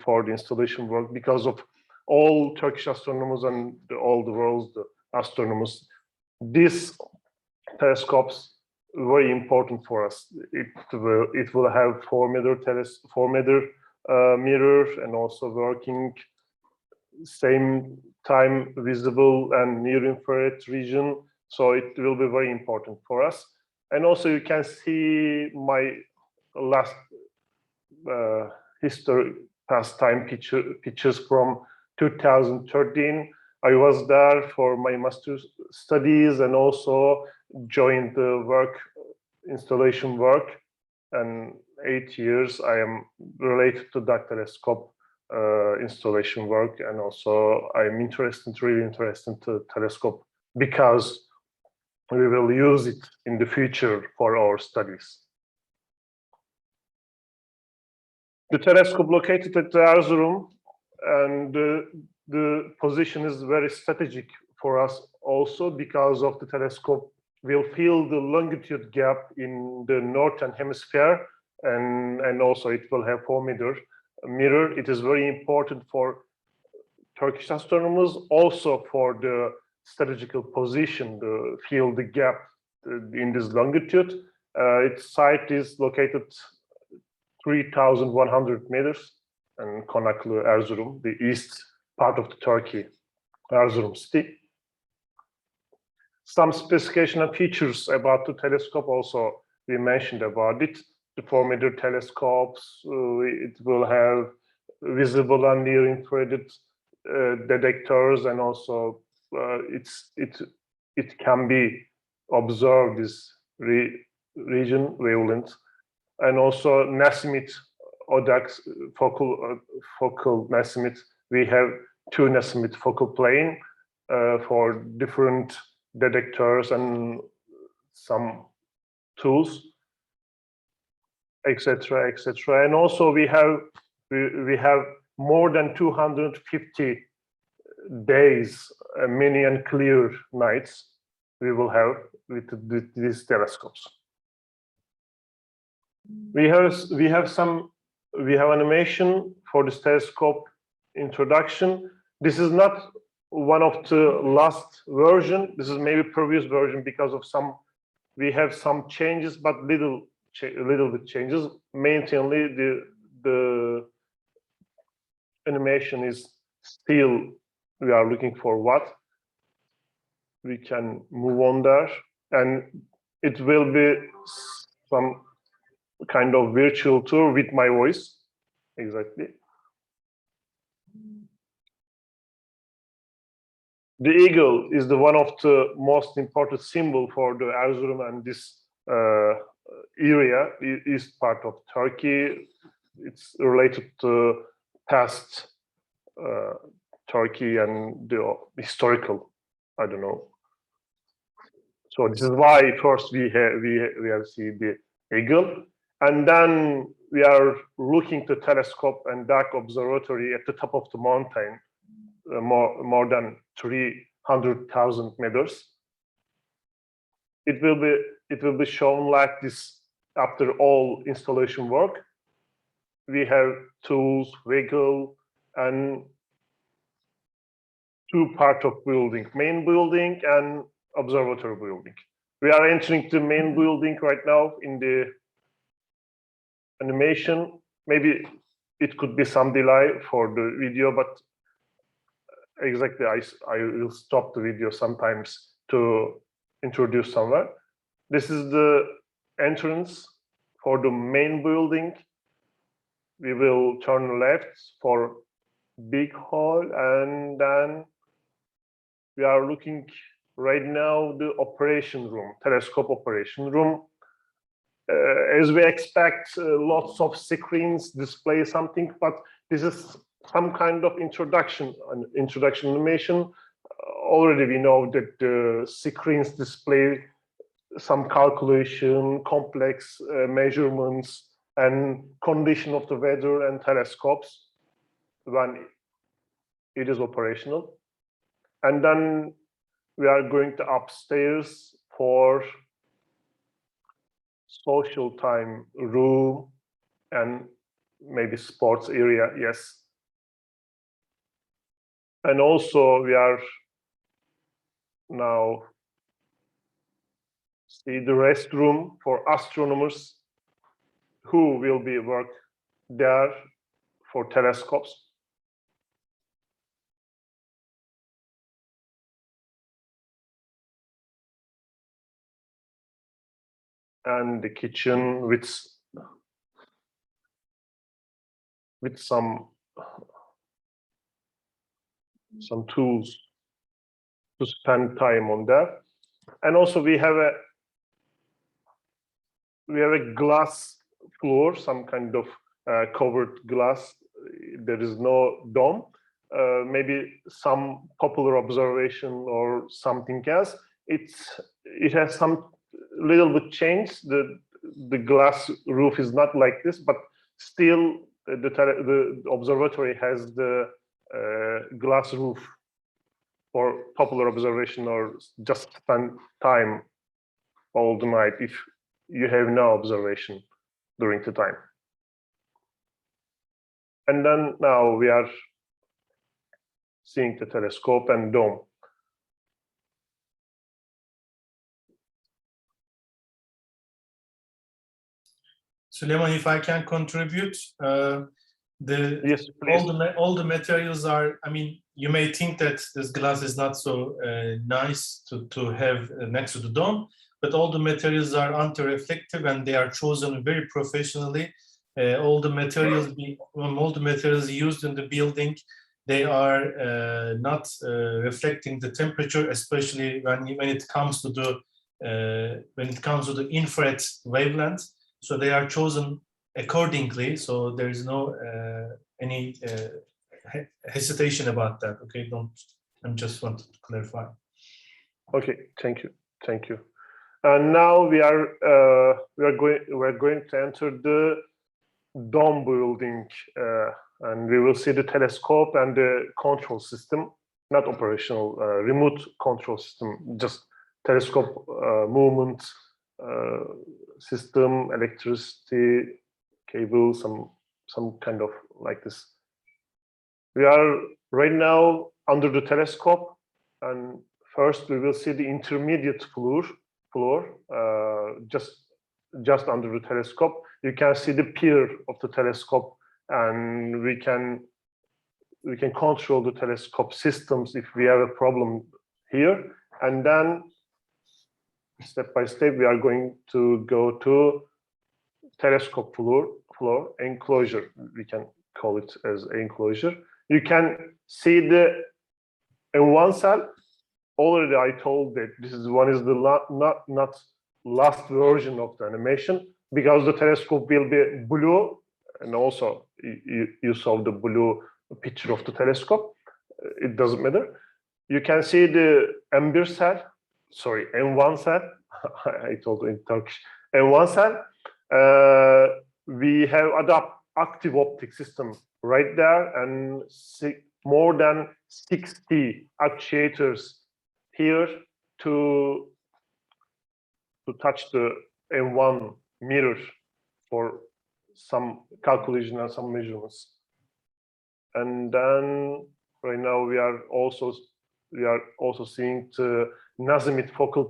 for the installation work, because of all Turkish astronomers and all the world's astronomers. These telescopes very important for us. It will have 4 meter mirror and also working same time visible and near infrared region. So it will be very important for us. And also you can see my last pastime pictures from 2013. I was there for my master's studies and also joined the installation work. And 8 years I am related to dark telescope installation work, and also I'm really interested to telescope because we will use it in the future for our studies. The telescope located at Erzurum, and the position is very strategic for us also because of the telescope will fill the longitude gap in the northern hemisphere, and also it will have 4 meter mirror. It is very important for Turkish astronomers, also for the strategical position, to fill the gap in this longitude. Its site is located 3,100 meters in Konaklı, Erzurum, the east part of the Turkey, Erzurum city. Some specification and features about the telescope also we mentioned about it. The 4-meter telescopes, it will have visible and near infrared detectors, and also it can be observed this region wavelength, and also Nasmyth ODAX focal Nasmyth. We have 2 Nasmyth focal plane for different detectors and some tools, etc., etc. And also we have more than 250 days, mini and clear nights we will have with these telescopes. We have animation for this telescope introduction. This is not one of the last version. This is maybe previous version because of we have some changes, but little bit changes. Mainly the animation is still, we are looking for what we can move on there, and it will be some kind of virtual tour with my voice. Exactly. The eagle is one of the most important symbol for the Erzurum and this area, east part of Turkey. It's related to past Turkey and the historical, I don't know. So this is why first we have seen the eagle, and then we are looking to telescope and dark observatory at the top of the mountain, more than 300,000 meters. It will be shown like this after all installation work. We have tools, vehicle, and 2 parts of building, main building and observatory building. We are entering the main building right now in the animation. Maybe it could be some delay for the video, but exactly I will stop the video sometimes to introduce someone. This is the entrance for the main building. We will turn left for big hall, and then we are looking right now the operation room, telescope operation room. As we expect, lots of screens display something, but this is some kind of introduction animation. Already we know that the screens display some calculation, complex measurements, and condition of the weather and telescopes when it is operational. And then we are going to upstairs for social time room and maybe sports area, yes. And also we are now see the restroom for astronomers who will be work there for telescopes. And the kitchen with some tools to spend time on that. And also we have a glass floor, some kind of covered glass. There is no dome. Maybe some popular observation or something else. It has some little bit change. The glass roof is not like this, but still the observatory has the glass roof for popular observation or just spend time all the night if you have no observation during the time. And then now we are seeing the telescope and dome. Süleyman, if I can contribute, Yes, please. all the materials are, I mean, you may think that this glass is not so nice to have next to the dome, but all the materials are anti-reflective and they are chosen very professionally. All the materials used in the building, they are not reflecting the temperature, especially when it comes to the infrared wavelength. So they are chosen accordingly. So there is no any hesitation about that. Okay, I just wanted to clarify. Okay, thank you. And now we are going to enter the dome building, and we will see the telescope and the control system, not operational, remote control system, just telescope movement system, electricity, cable, some kind of like this. We are right now under the telescope, and first we will see the intermediate floor, just under the telescope. You can see the pier of the telescope, and we can control the telescope systems if we have a problem here. And then step by step we are going to go to telescope floor enclosure. We can call it as enclosure. You can see the in one cell. Already I told that this is the not last version of the animation, because the telescope will be blue, and also you saw the blue picture of the telescope. It doesn't matter. You can see the N1 cell. Sorry, N1 cell. I told in Turkish. N1 cell. We have active optic system right there, and more than 60 actuators here to touch the N1 mirror for some calculation and some measurements. And then right now we are also seeing the Nazimit focal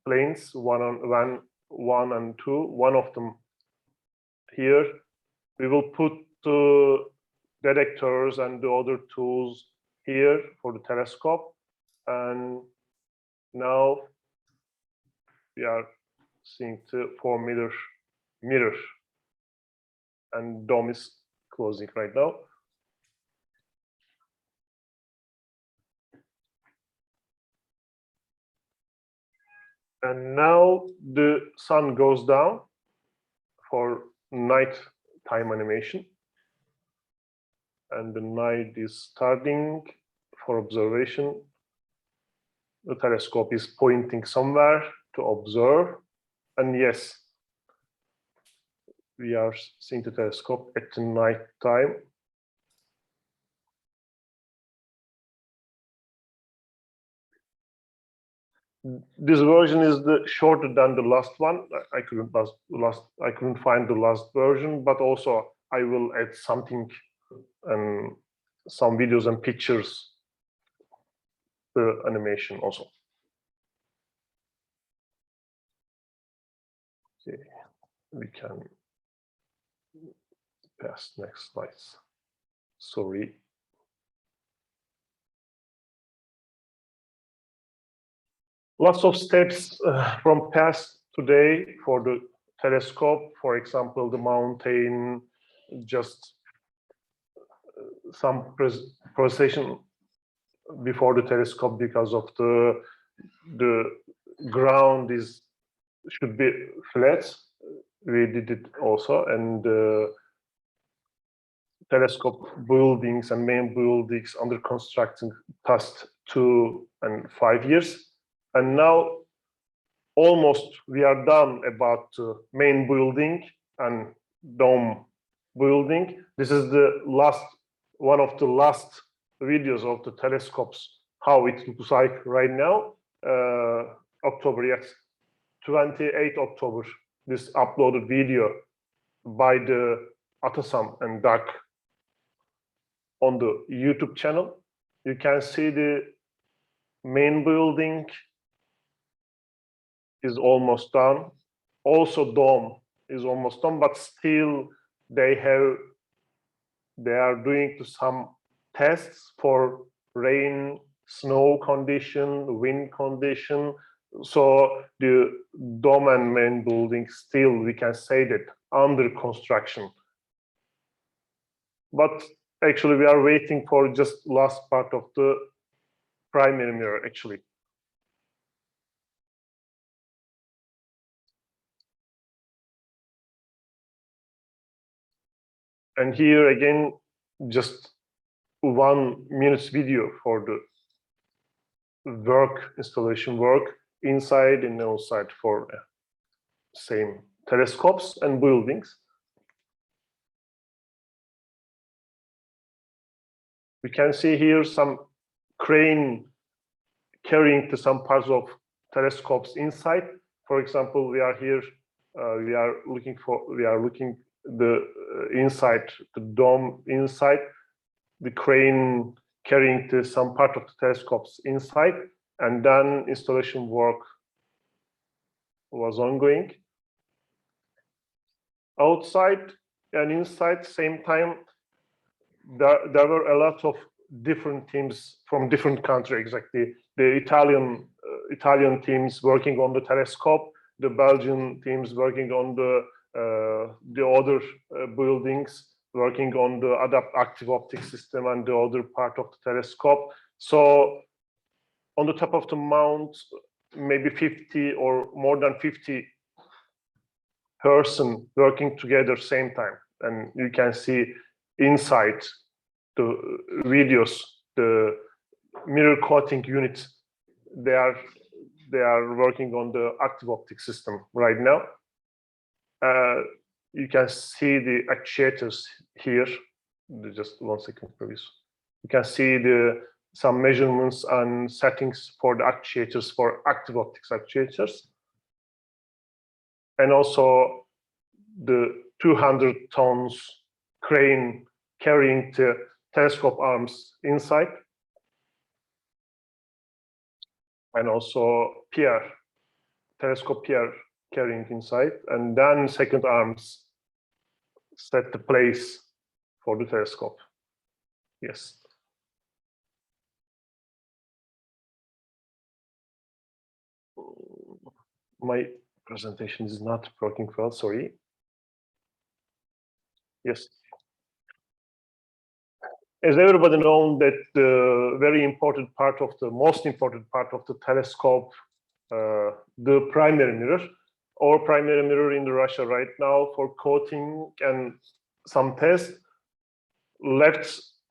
planes, one and two. One of them here. We will put the detectors and the other tools here for the telescope. And now we are seeing the 4-meter mirror, and dome is closing right now. And now the sun goes down for night time animation, and the night is starting for observation. The telescope is pointing somewhere to observe, and yes, we are seeing the telescope at the night time. This version is shorter than the last one. I couldn't find the last version, but also I will add something and some videos and pictures, the animation also. Okay, we can pass next slides. Sorry. Lots of steps from past today for the telescope. For example, the mountain, just some procession before the telescope because of the ground should be flat. We did it also, and telescope buildings and main buildings under construction past 2 and 5 years. And now almost we are done about main building and dome building. This is the one of the last videos of the telescopes, how it looks like right now. October, yes, 28 October, this uploaded video by the Atasam and Dak on the YouTube channel. You can see the main building is almost done. Also dome is almost done, but still they are doing some tests for rain, snow condition, wind condition. So the dome and main building still, we can say that, under construction. But actually we are waiting for just last part of the primary mirror actually. And here again, just 1 minute video for the work, installation work inside and outside for same telescopes and buildings. We can see here some crane carrying to some parts of telescopes inside. For example, we are here, we are looking the inside, the dome inside, the crane carrying to some part of the telescopes inside, and then installation work was ongoing. Outside and inside, same time, there were a lot of different teams from different countries. Exactly, the Italian teams working on the telescope, the Belgian teams working on the other buildings, working on the active optic system and the other part of the telescope. So on the top of the mount, maybe 50 or more than 50 person working together same time, and you can see inside the videos the mirror coating unit. They are working on the active optic system right now. You can see the actuators here. Just 1 second, please. You can see some measurements and settings for the actuators, for active optics actuators, and also the 200 tons crane carrying the telescope arms inside, and also telescope pier carrying inside, and then second arms set the place for the telescope. Yes. My presentation is not working well, sorry. Yes. As everybody knows that the most important part of the telescope, the primary mirror, or primary mirror in Russia right now for coating and some tests.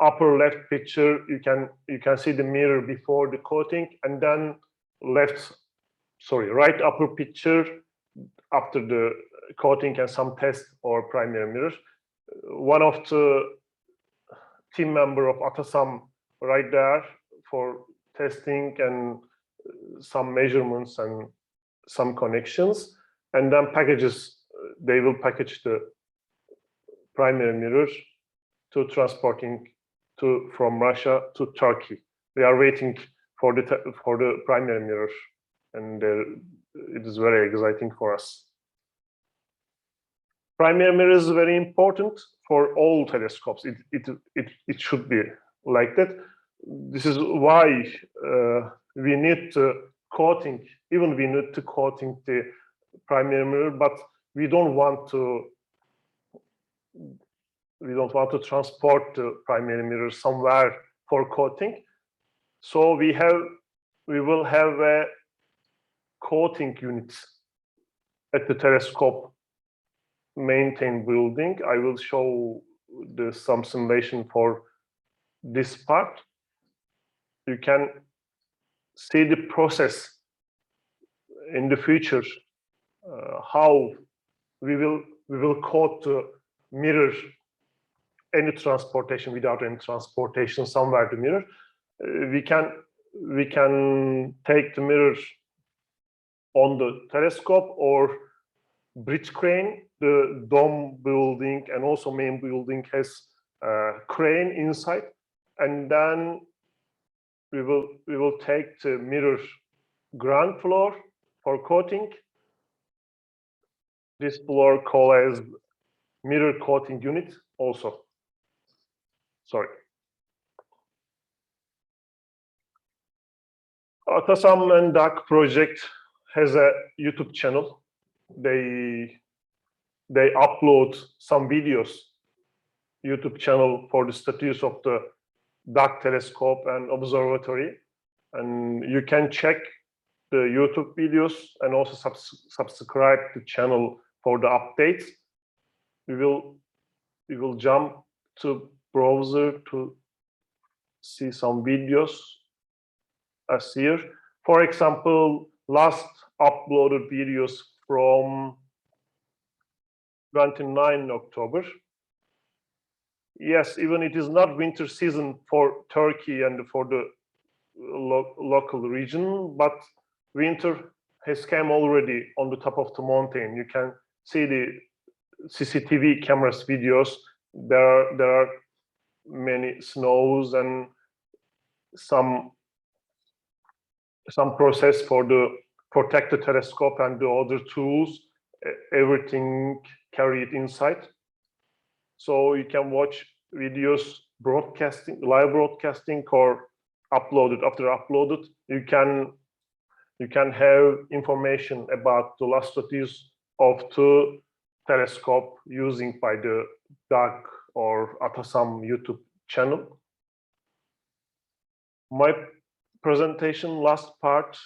Upper left picture, you can see the mirror before the coating, and then right upper picture after the coating and some test or primary mirror. One of the team member of Atasam right there for testing and some measurements and some connections, and then they will package the primary mirror to transporting from Russia to Turkey. We are waiting for the primary mirror, and it is very exciting for us. Primary mirror is very important for all telescopes. It should be like that. This is why we need to coating the primary mirror, but we don't want to transport the primary mirror somewhere for coating. So we will have a coating unit at the telescope maintained building. I will show some simulation for this part. You can see the process in the future, how we will coat the mirror, any transportation, without any transportation somewhere to mirror. We can take the mirror on the telescope or bridge crane. The dome building and also main building has a crane inside, and then we will take the mirror ground floor for coating, this floor called as mirror coating unit also. Sorry. Atasam and DAC project has a YouTube channel. They upload some videos, YouTube channel for the status of the DAC telescope and observatory. And you can check the YouTube videos and also subscribe to the channel for the updates. We will jump to browser to see some videos as here. For example, last uploaded videos from 29 October. Yes, even it is not winter season for Turkey and for the local region, but winter has come already on the top of the mountain. You can see the CCTV cameras videos. There are many snows and some process for the protect the telescope and the other tools. Everything carried inside. So you can watch videos broadcasting, live broadcasting, or uploaded. After uploaded, you can have information about the last status of the telescope using by the DAC or Atasam YouTube channel. My presentation last part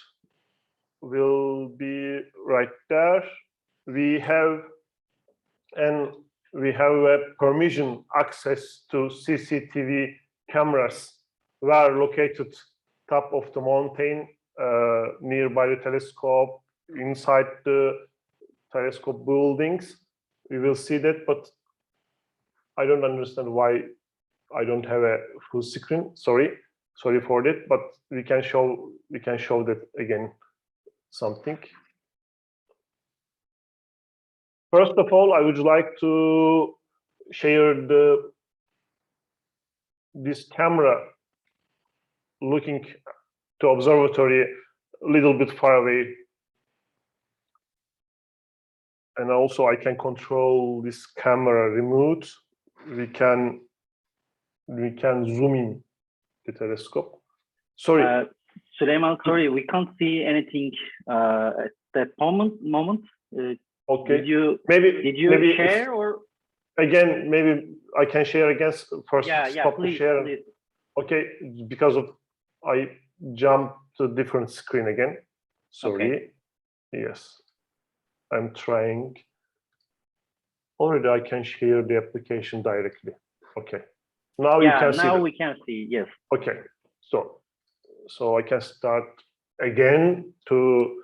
will be right there. We have a permission access to CCTV cameras were located top of the mountain nearby the telescope, inside the telescope buildings. We will see that, but I don't understand why I don't have a full screen. Sorry for that, but we can show that again something. First of all, I would like to share this camera looking to observatory a little bit far away. And also I can control this camera remote. We can zoom in the telescope. Sorry. Süleyman, sorry, we can't see anything at that moment. Okay. Did you maybe share or? Again, maybe I can share again. First, stop please, the share. please. Okay, because of I jumped to different screen again. Sorry. Okay. Yes, I'm trying. Already, I can share the application directly. Okay. Now you can see. Now we can see. Yes. Okay. So I can start again to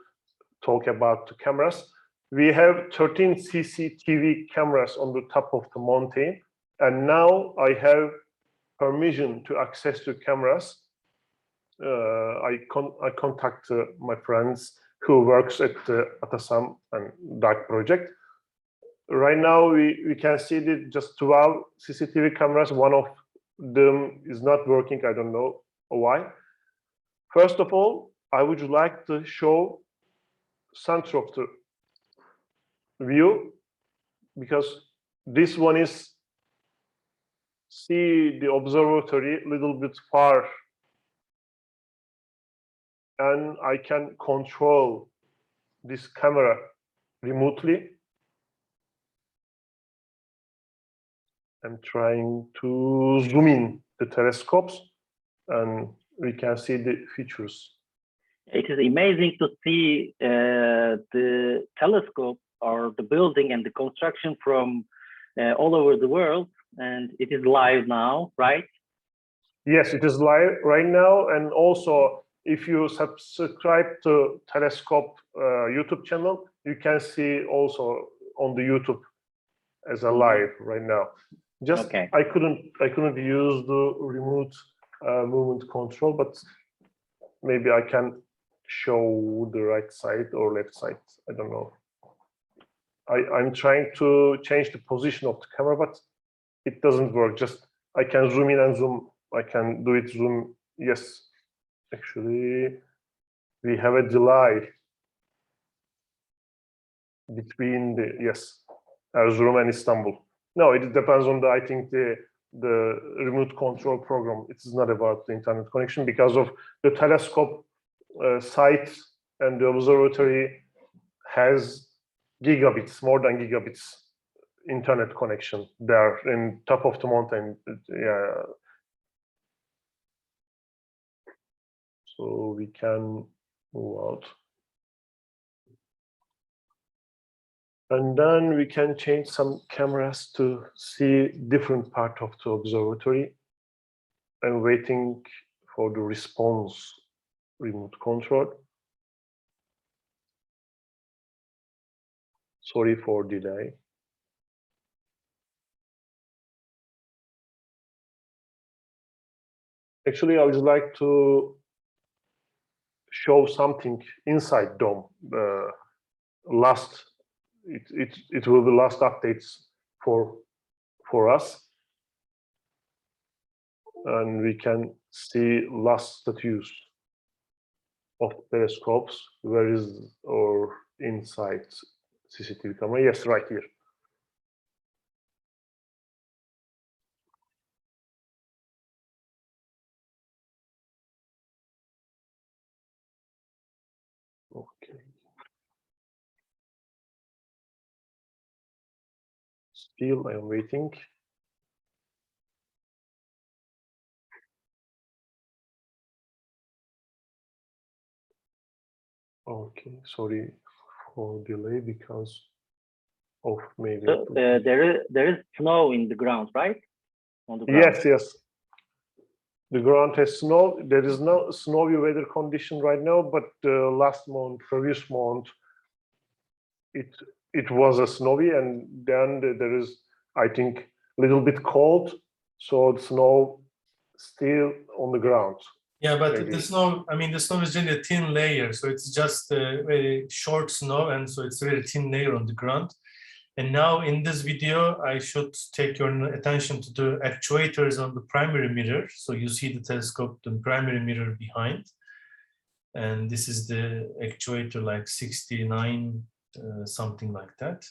talk about the cameras. We have 13 CCTV cameras on the top of the mountain, and now I have permission to access the cameras. I contact my friends who works at the Atasam and DAC project. Right now we can see that just 12 CCTV cameras. One of them is not working. I don't know why. First of all, I would like to show center of the view, because this one is see the observatory a little bit far, and I can control this camera remotely. I'm trying to zoom in the telescopes and we can see the features. It is amazing to see the telescope or the building and the construction from all over the world, and it is live now, right? Yes, it is live right now, and also if you subscribe to Telescope YouTube channel, you can see also on the YouTube as a live right now. Just okay. I couldn't use the remote movement control, but maybe I can show the right side or left side. I don't know. I'm trying to change the position of the camera, but it doesn't work. Just I can zoom in and zoom. I can do it zoom. Yes, actually, we have a delay. between the, yes, Erzurum and Istanbul. No, it depends on the, I think the remote control program. It is not about the internet connection because of the telescope site, and the observatory has gigabits, more than gigabits internet connection there in top of the mountain. Yeah. So we can move out. And then we can change some cameras to see different part of the observatory. I'm waiting for the response remote control. Sorry for delay. Actually, I would like to show something inside dome. It will be last updates for us, and we can see last status of telescopes. Where is our inside CCTV camera? Yes, right here. Okay. Still, I am waiting. Okay, sorry for delay because of maybe. So there is snow in the ground, right? On the ground. Yes, yes. The ground has snow. There is no snowy weather condition right now, but last month, previous month, it was a snowy, and then there is, I think, a little bit cold, so the snow still on the ground. Yeah, but Maybe. the snow, I mean, the snow is really a thin layer, so it's just a very short snow, and so it's a very thin layer on the ground. And now in this video, I should take your attention to the actuators on the primary mirror. So you see the telescope, the primary mirror behind. And this is the actuator like 69, something like that.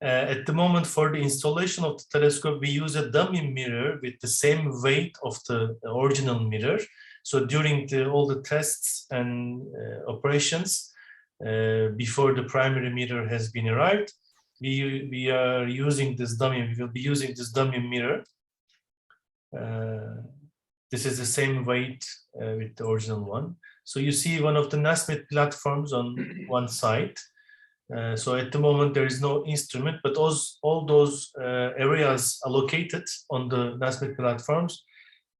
At the moment, for the installation of the telescope, we use a dummy mirror with the same weight of the original mirror. So during all the tests and operations, before the primary mirror has been arrived, we are using this dummy. We will be using this dummy mirror. This is the same weight with the original one. So you see one of the NASMET platforms on one side. So at the moment there is no instrument, but all those areas allocated on the NASMET platforms,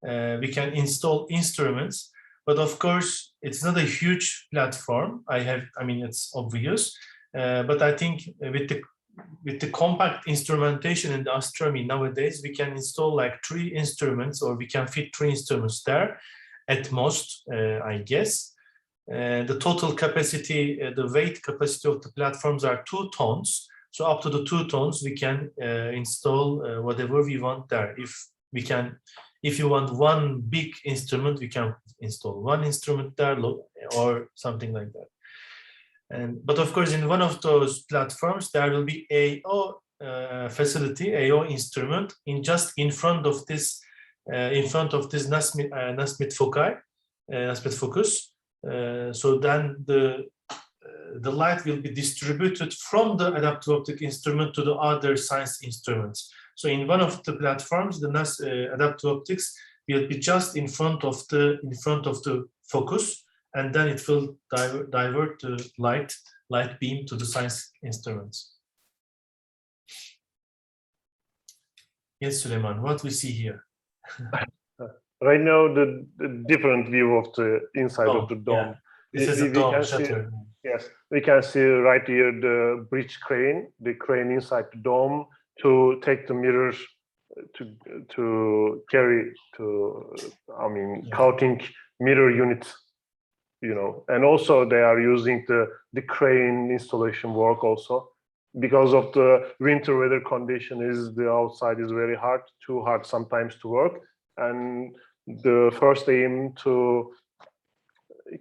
we can install instruments. But of course, it's not a huge platform. I mean, it's obvious. But I think with the compact instrumentation in the astronomy nowadays, we can install like 3 instruments, or we can fit 3 instruments there at most, I guess. The total capacity, the weight capacity of the platforms are 2 tons. So up to the 2 tons, we can install whatever we want there. If you want one big instrument, we can install 1 instrument there, or something like that. But of course, in one of those platforms, there will be AO facility, AO instrument, just in front of this NASMET focus. So then the light will be distributed from the adaptive optic instrument to the other science instruments. So in one of the platforms, the adaptive optics will be just in front of the focus, and then it will divert the light beam to the science instruments. Yes, Süleyman, what we see here? Right now, the different view of the inside of the dome. Yeah. This is a dome shutter. Yes, we can see right here the bridge crane, the crane inside the dome to take the mirrors to carry to, counting mirror units, and also they are using the crane installation work also. Because of the winter weather condition, the outside is very hard, too hard sometimes to work, and the first aim to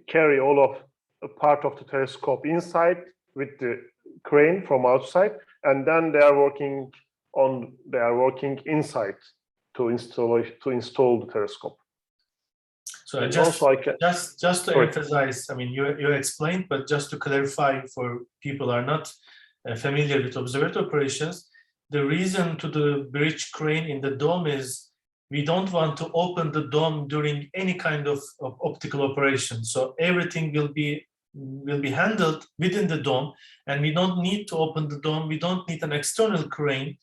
carry all of a part of the telescope inside with the crane from outside, and then they are working inside to install the telescope. So And just also I can, just to Sorry. emphasize, I mean, you explained, but just to clarify for people who are not familiar with observatory operations, the reason to the bridge crane in the dome is we don't want to open the dome during any kind of optical operation. So everything will be handled within the dome, and we don't need to open the dome. We don't need an external crane.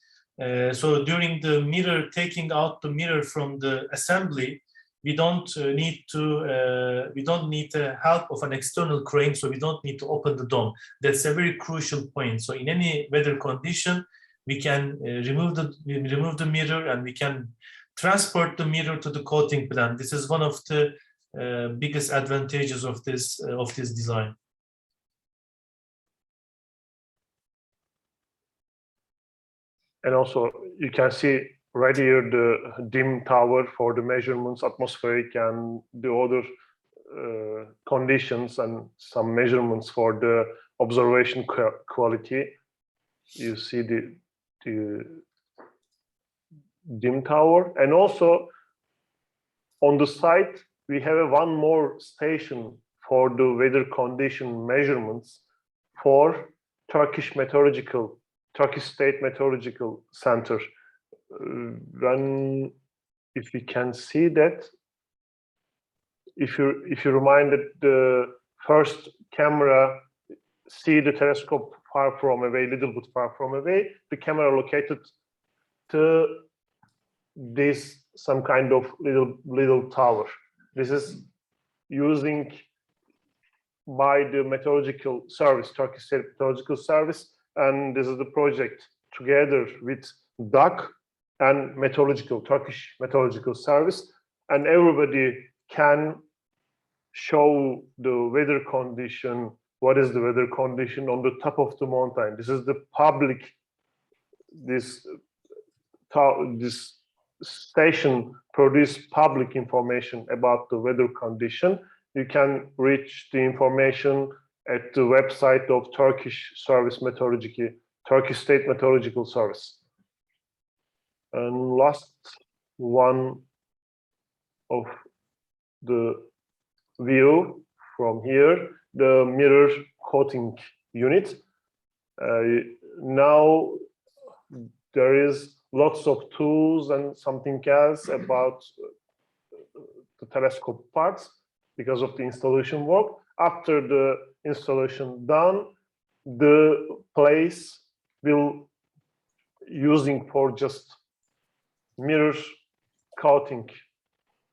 So during the mirror, taking out the mirror from the assembly, we don't need the help of an external crane, so we don't need to open the dome. That's a very crucial point. So in any weather condition, we can remove the mirror, and we can transport the mirror to the coating plant. This is one of the biggest advantages of this design. and also you can see right here the dim tower for the measurements, atmospheric and the other conditions, and some measurements for the observation quality. You see the dim tower, and also on the side we have one more station for the weather condition measurements for Turkish State Meteorological Center. If you can see that, if you remind that the first camera see the telescope far from away, little bit far from away, the camera located to this some kind of little tower. This is using by the meteorological service, Turkish State Meteorological Service, and this is the project together with DAK and Turkish Meteorological Service, and everybody can show the weather condition. What is the weather condition on the top of the mountain? This is the public. This station produce public information about the weather condition. You can reach the information at the website of Turkish State Meteorological Service. And last one of the view from here, the mirror coating unit. Now there is lots of tools and something else about the telescope parts because of the installation work. After the installation done, the place will using for just mirror coating.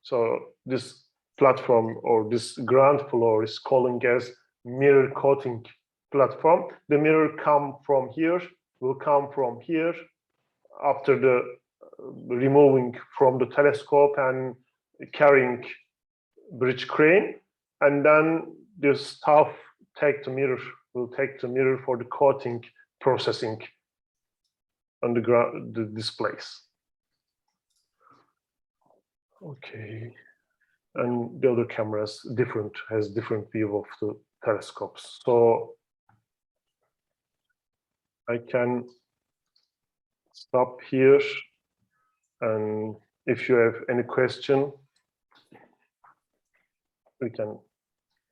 So this platform or this ground floor is calling as mirror coating platform. The mirror will come from here after the removing from the telescope and carrying bridge crane, and then the staff will take the mirror for the coating processing on the displays. Okay, and the other cameras has different view of the telescopes. So I can stop here, and if you have any question, we can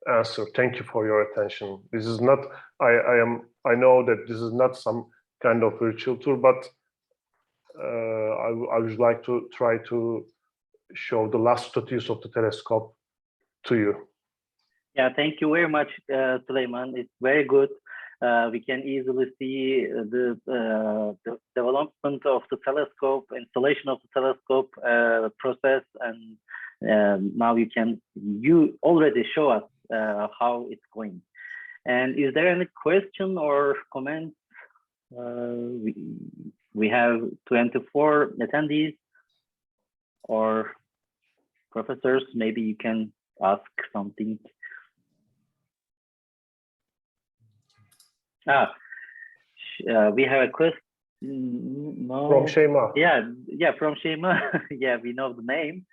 answer. Thank you for your attention. This is not, I know that this is not some kind of virtual tour, but I would like to try to show the last status of the telescope to you. Yeah, thank you very much, Süleyman. It's very good. We can easily see the development of the telescope, installation of the telescope process, and now you already show us how it's going. And is there any question or comment? We have 24 attendees or professors. Maybe you can ask something. We have a question. No. From Şeyma. Yeah, from Şeyma. Yeah, we know the name.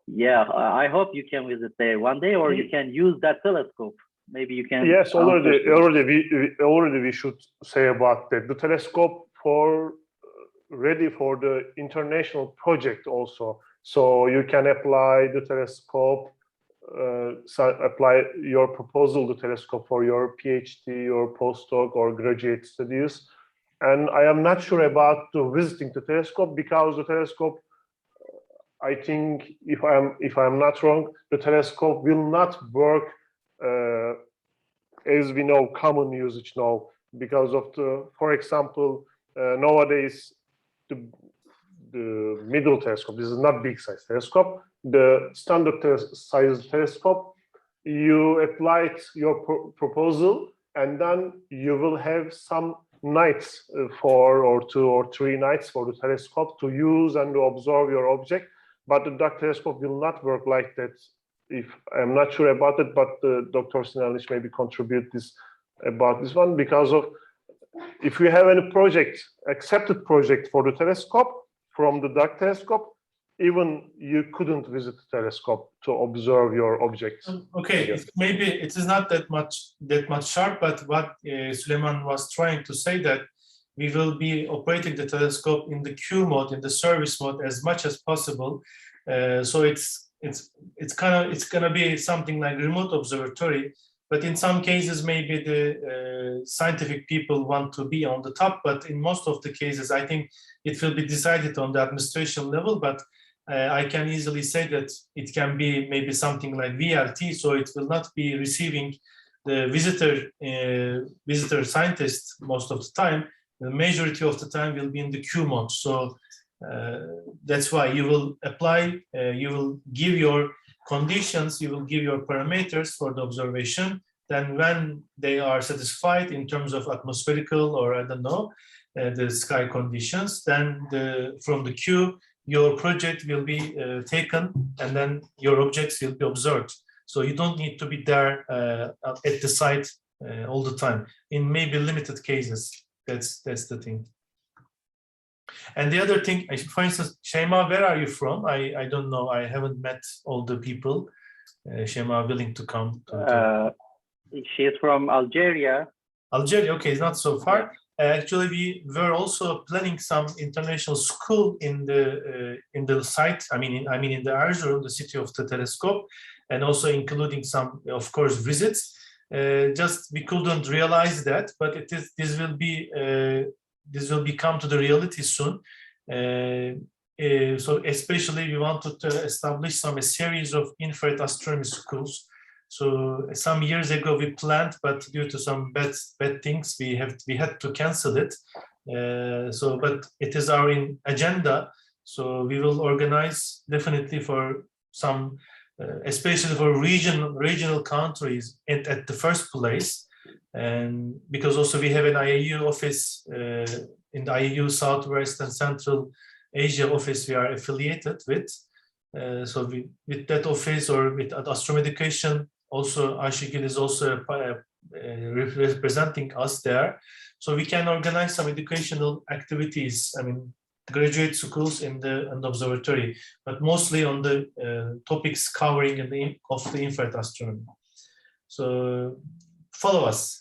Yeah, I hope you can visit there one day, or you can use that telescope. maybe you can. Yes, answer. already we should say about that. The telescope ready for the international project also. So you can apply the telescope, apply your proposal, the telescope for your PhD or postdoc or graduate studies. And I am not sure about visiting the telescope, because the telescope, I think, if I'm not wrong, the telescope will not work as we know, common usage now, because of for example, nowadays the middle telescope, this is not big size telescope, the standard size telescope, you applied your proposal, and then you will have some nights, 4 or 2 or 3 nights for the telescope to use and to observe your object. But the dark telescope will not work like that. If I'm not sure about it, but Dr. Sinalic maybe contribute this about this one, because of if you have any project, accepted project for the telescope from the dark telescope, even you couldn't visit the telescope to observe your objects. Okay, maybe it is not that much sharp, but what Süleyman was trying to say, that we will be operating the telescope in the Q mode, in the service mode, as much as possible. So it's gonna be something like remote observatory. But in some cases, maybe the scientific people want to be on the top. But in most of the cases, I think it will be decided on the administration level. But I can easily say that it can be maybe something like VLT, so it will not be receiving the visitor scientist most of the time. The majority of the time will be in the Q mode. So that's why you will apply, you will give your conditions, you will give your parameters for the observation. Then when they are satisfied in terms of atmospherical or I don't know, the sky conditions, then from the Q, your project will be taken, and then your objects will be observed. So you don't need to be there at the site all the time. In maybe limited cases, that's the thing. And the other thing, for instance, Şeyma, where are you from? I don't know. I haven't met all the people. Şeyma willing to come. She is from Algeria. Algeria, okay, it's not so far. Actually, we were also planning some international school in the site. I mean in the Erzurum, the city of the telescope, and also including some, of course, visits. Just we couldn't realize that, but this will become to the reality soon. So especially we wanted to establish a series of infrared astronomy schools. So some years ago we planned, but due to some bad things, we had to cancel it. But it is our agenda. So we will organize definitely for some, especially for regional countries at the first place, and because also we have an IAU office in the IAU Southwest and Central Asia office we are affiliated with. So with that office or with Astronomy Education, also Ayşegül is also representing us there. So we can organize some educational activities, I mean, graduate schools in the observatory, but mostly on the topics covering of the infrared astronomy. So follow us.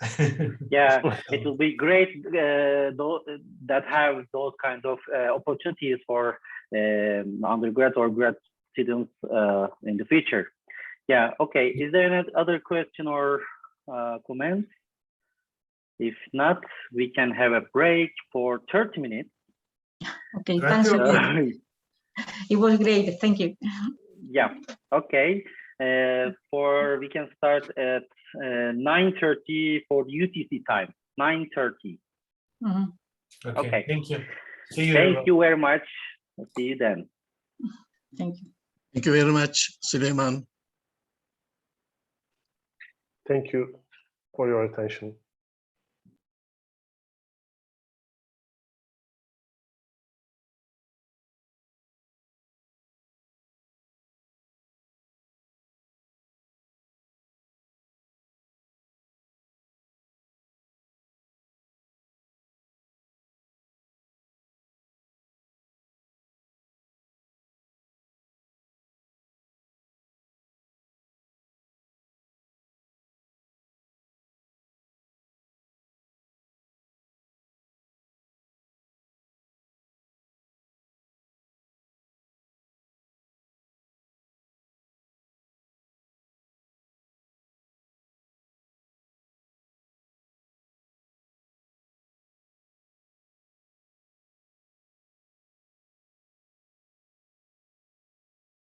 Yeah, it will be great that have those kinds of opportunities for undergrad or grad students in the future. Yeah, okay. Is there any other question or comment? If not, we can have a break for 30 minutes. Okay, thanks. It was great. Thank you. Yeah, okay. We can start at 9:30 for the UTC time. 9:30. Mm-hmm. Okay. Thank you. See you. Thank you very much. See you then. Thank you. Thank you very much, Süleyman. Thank you for your attention.